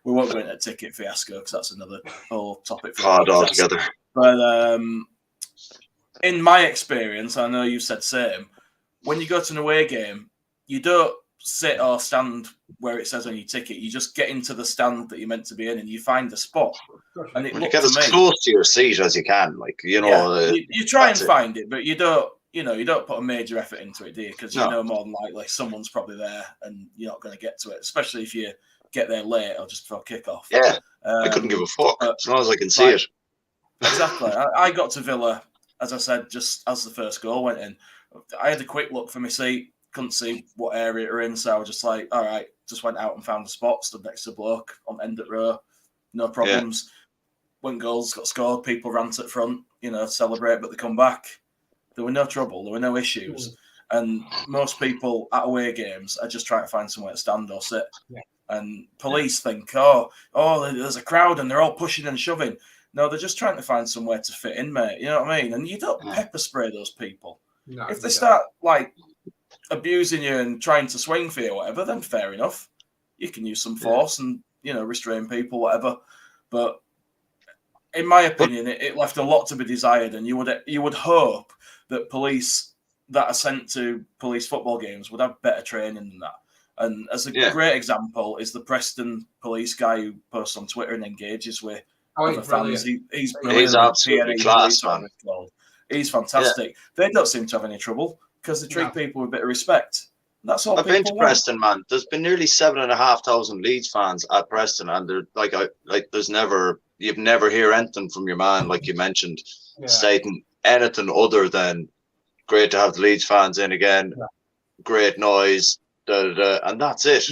We won't go into a ticket fiasco because that's another whole topic for altogether. But in my experience, I know you said same, when you go to an away game, you don't sit or stand where it says on your ticket. You just get into the stand that you're meant to be in and you find a spot. And you get as close to your seat as you can. Like, you try and find it, but you don't put a major effort into it, do you? Because you know more than likely someone's probably there and you're not going to get to it, especially if you get there late or just before kickoff. Yeah, I couldn't give a fuck as long as I can see it. Exactly. I got to Villa, as I said, just as the first goal went in. I had a quick look for my seat, couldn't see what area it were in, so I was just like, all right, just went out and found a spot, stood next to a bloke on end at row, no problems. Yeah. When goals got scored, people ran to the front, celebrate, but they come back. There were no trouble. There were no issues. And most people at away games are just trying to find somewhere to stand or sit. Yeah. And police think, oh, there's a crowd and they're all pushing and shoving. No, they're just trying to find somewhere to fit in, mate. You know what I mean? And you don't pepper spray those people. No, if they start, abusing you and trying to swing for you or whatever, then fair enough. You can use some force and, restrain people, whatever. But in my opinion, it left a lot to be desired, and you would hope that police that are sent to police football games would have better training than that. And as a great example is the Preston police guy who posts on Twitter and engages with other fans. He's brilliant. He's absolutely class, man. He's fantastic. Yeah. They don't seem to have any trouble because they treat people with a bit of respect. That's all. I've been to Preston, man. There's been nearly 7,500 Leeds fans at Preston, and they're you've never hear anything from your man, like you mentioned, stating anything other than great to have the Leeds fans in again, great noise, and that's it.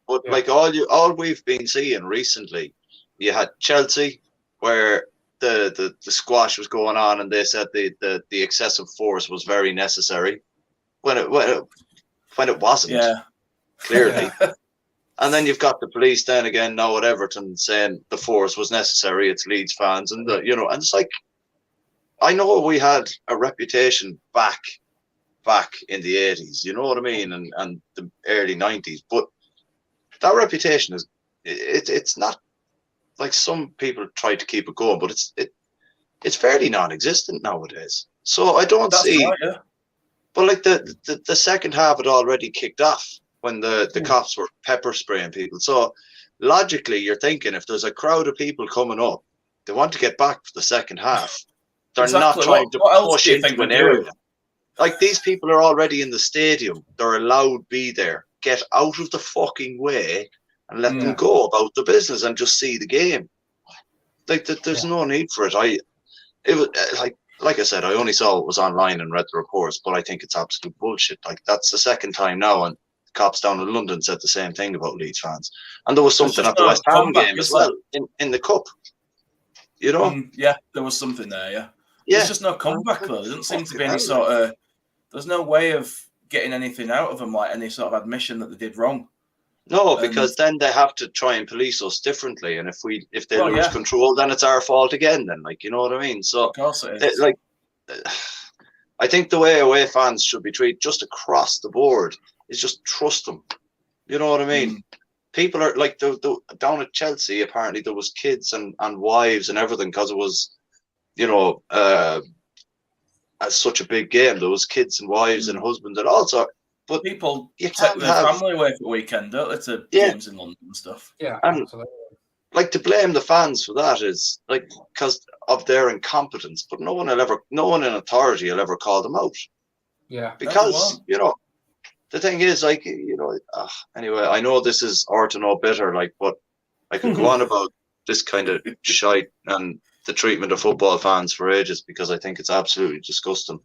But all we've been seeing recently, you had Chelsea where the squash was going on, and they said the excessive force was very necessary. when it wasn't. Yeah. Clearly. And then you've got the police then again now at Everton saying the force was necessary. It's Leeds fans, and and it's like, I know we had a reputation back in the 80s, you know what I mean, and the early 90s, but that reputation it's not like some people try to keep it going, but it's fairly non-existent nowadays. So I don't see. Right, yeah. But like the second half had already kicked off when the cops were pepper spraying people. So logically, you're thinking if there's a crowd of people coming up, they want to get back for the second half. They're not trying to push into an area. Like, these people are already in the stadium. They're allowed to be there. Get out of the fucking way and let them go about the business and just see the game. Like, there's no need for it. It was like I said, I only saw it was online and read the reports, but I think it's absolute bullshit. Like, that's the second time now, and cops down in London said the same thing about Leeds fans. And there was something at the West Ham game as well in the cup. You know? Yeah, there was something there. Yeah. Yeah. There's just no comeback though. There doesn't seem to be any sort of. There's no way of getting anything out of them, like any sort of admission that they did wrong. No, because then they have to try and police us differently, and if they lose control, then it's our fault again. Then, like, you know what I mean? So, of course it is. I think the way away fans should be treated, just across the board, is just trust them. You know what I mean? People are like down at Chelsea. Apparently, there was kids and wives and everything, because it was, as such a big game. There was kids and wives and husbands and all sorts. But people take their family away for the weekend, don't they, to games in London and stuff. Yeah, and absolutely. Like, to blame the fans for that is like because of their incompetence. But no one in authority will ever call them out. Yeah, because the thing is, like, anyway, I know this is or no better, like, but I could go on about this kind of shite and the treatment of football fans for ages, because I think it's absolutely disgusting.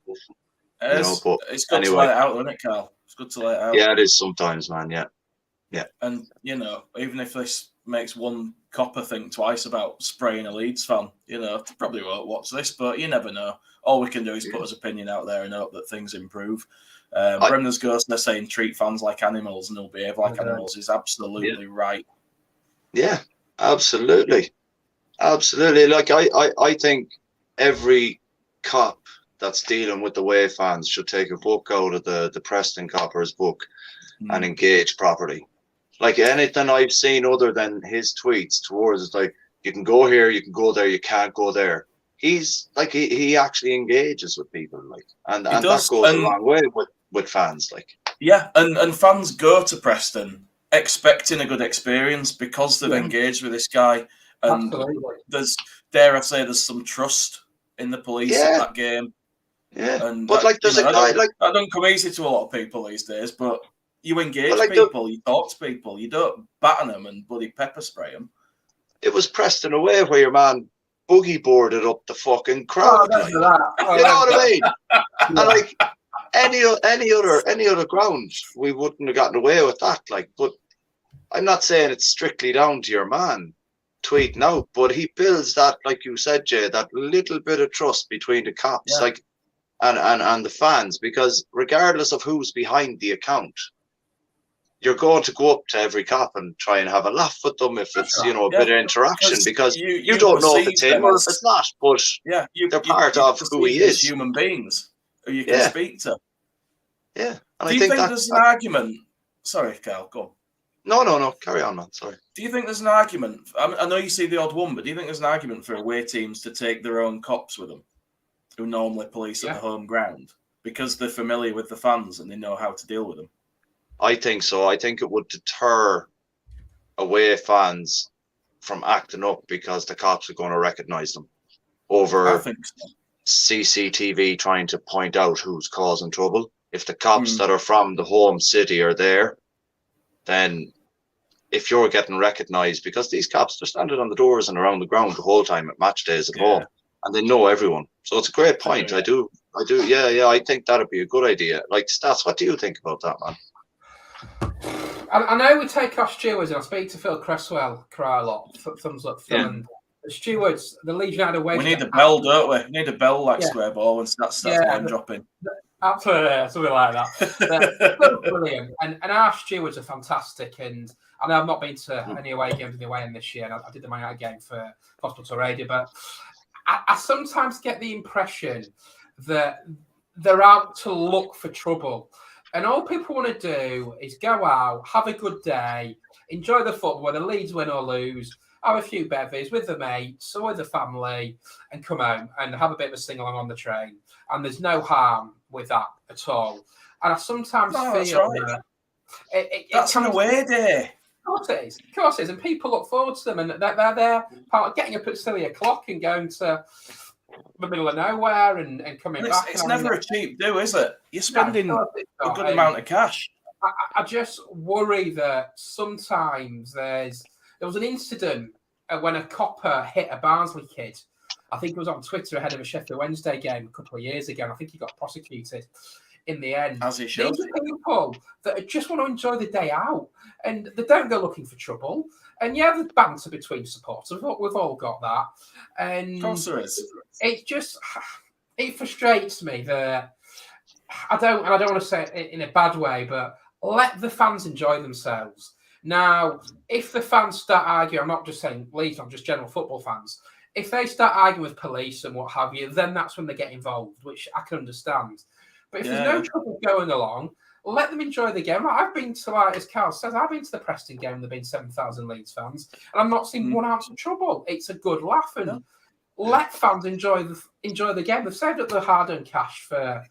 It's good to let it out, isn't it, Carl? It's good to let it out. Yeah, it is sometimes, man. Yeah. And even if this makes one copper think twice about spraying a Leeds fan, they probably won't watch this, but you never know. All we can do is put his opinion out there and hope that things improve. Bremner's Ghost, they're saying treat fans like animals and they'll behave like animals, is absolutely right. Yeah, absolutely. Absolutely. Like, I think every cop that's dealing with the away fans should take a book out of the Preston Copper's book and engage properly. Like, anything I've seen other than his tweets towards it's like, you can go here, you can go there, you can't go there. He's like, he actually engages with people, like, and that goes a long way with fans, like. Yeah, and fans go to Preston expecting a good experience because they've engaged with this guy. And there's some trust in the police at that game. Yeah, and but there's a guy like that don't come easy to a lot of people these days. But you engage people, you talk to people, you don't batten them and bloody pepper spray them. It was Preston away where your man boogie boarded up the fucking crowd. You know what I mean? And like any other ground, we wouldn't have gotten away with that. Like, but I'm not saying it's strictly down to your man tweeting out, but he builds that, like you said, Jay, that little bit of trust between the cops, and the fans, because regardless of who's behind the account, you're going to go up to every cop and try and have a laugh with them if it's a bit of interaction, because you don't know if it's him or if it's not, but they're part of who he is. Human beings who you can speak to. Yeah. And Do you think there's an argument? Sorry, Carl, go on. No. Carry on, man. Sorry. Do you think there's an argument? I know you see the odd one, but do you think there's an argument for away teams to take their own cops with them, who normally police at the home ground, because they're familiar with the fans and they know how to deal with them? I think so. I think it would deter away fans from acting up because the cops are going to recognise them over CCTV trying to point out who's causing trouble. If the cops that are from the home city are there, then if you're getting recognised, because these cops, they're standing on the doors and around the ground the whole time at match days at home, and they know everyone. So it's a great point. I do. Yeah. I think that'd be a good idea. Like, Stats, what do you think about that, man? I know we take off stewards, and I speak to Phil Cresswell quite a lot. Thumbs up, Phil. And the stewards, the Legion had a way. We need a bell, don't we? We need a bell like square ball and Stats name dropping. Absolutely, something like that. But brilliant. And our stewards are fantastic. And I know I've not been to any away games in the away end this year. And I did the Man United game for Hospital Radio, but I sometimes get the impression that they're out to look for trouble. And all people want to do is go out, have a good day, enjoy the football, whether Leeds win or lose, have a few bevies with the mates or with the family, and come home and have a bit of a sing-along on the train. And there's no harm with that at all. And I sometimes feel that that's an away day. Of course it is. And people look forward to them, and they're there part of getting up at silly o'clock and going to the middle of nowhere and coming back. It's never a cheap do, is it? You're spending a good amount of cash. I just worry that sometimes there was an incident when a copper hit a Barnsley kid. I think it was on Twitter ahead of a Sheffield Wednesday game a couple of years ago. And I think he got prosecuted in the end. As he should. These are people that just want to enjoy the day out, and they don't go looking for trouble. And yeah, there's banter between supporters. We've all got that. And of course there is. It frustrates me that I don't want to say it in a bad way, but let the fans enjoy themselves. Now, if the fans start arguing, I'm not just saying Leeds, I'm just general football fans. If they start arguing with police and what have you, then that's when they get involved, which I can understand. But if there's no trouble going along, let them enjoy the game. I've been to, as Carl says, I've been to the Preston game. There've been 7,000 Leeds fans, and I've not seen one ounce of trouble. It's a good laugh, and let fans enjoy the game. They've saved up their hard-earned cash to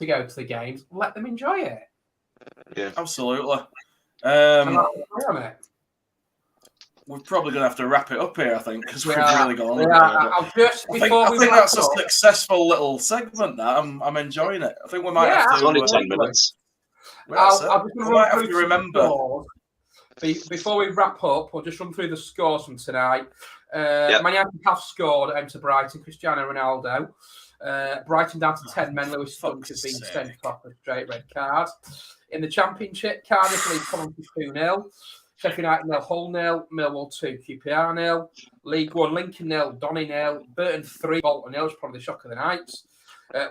go to the games. Let them enjoy it. Yeah, absolutely. We're probably going to have to wrap it up here, I think, because we've really gone on. I think that's a successful little segment. That I'm enjoying it. I think we might have to. It's only 10 minutes. I'll might have to remember. Before we wrap up, we'll just run through the scores from tonight. Man United have scored at to Brighton, Cristiano Ronaldo. Brighton down to 10 men. Lewis Funk has been sent off a straight red card. In the Championship, Cardiff lead Coventry 2-0. Sheffield United 0, Hull 0, Millwall 2, QPR 0. League 1, Lincoln 0, Donny 0, Burton 3, Bolton 0 is probably the shock of the night.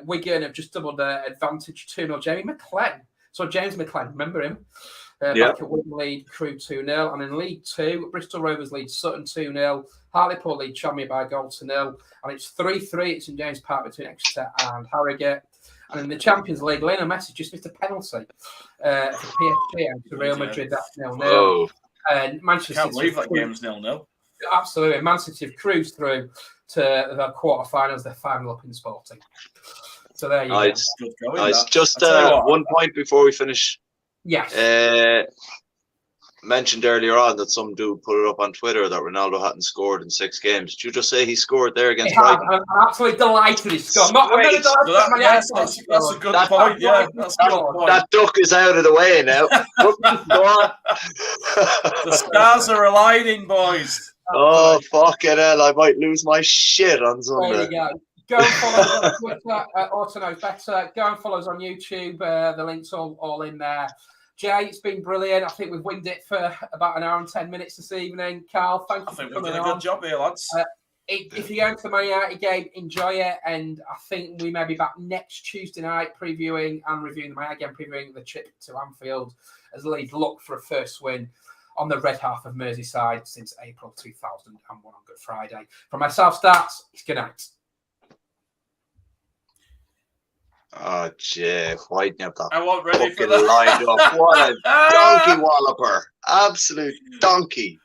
Wigan have just doubled their advantage 2-0. James McClenn, remember him? Back at Wigan lead Crew 2-0. And in League 2, Bristol Rovers lead Sutton 2-0. Hartlepool lead Tranmere by a goal to 0. And it's 3-3 at St James Park between Exeter and Harrogate. And in the Champions League, Lionel Messi just missed a penalty for PSG and to Real Madrid. That's 0-0. And Manchester City. Can't believe that game's 0-0. Absolutely. Man City have cruised through to the quarterfinals. They're final up in Sporting. So there you go. Nice. Just 1 point before we finish. Yes. Mentioned earlier on that some dude put it up on Twitter that Ronaldo hadn't scored in 6 games. Did you just say he scored there against Brighton? I'm absolutely delighted he scored. That's a good point. Yeah, that's a good point. That duck is out of the way now. Go on. The stars are aligning, boys. Oh, fucking hell. I might lose my shit on Sunday. There you go. Go and follow us on Twitter, Auto Knows Better. Go and follow us on YouTube. The links all in there. Jay, it's been brilliant. I think we've winged it for about an hour and 10 minutes this evening. Carl, thank you for coming on. I think we've done a good job here, lads. If you're going to the Man United game, enjoy it. And I think we may be back next Tuesday night previewing and reviewing the Man United game, previewing the trip to Anfield as Leeds look for a first win on the red half of Merseyside since April 2001 on Good Friday. From myself, Stats, it's good night. Oh, Jeff, why didn't you have that I wasn't ready for fucking that. lined up? What a donkey walloper. Absolute donkey.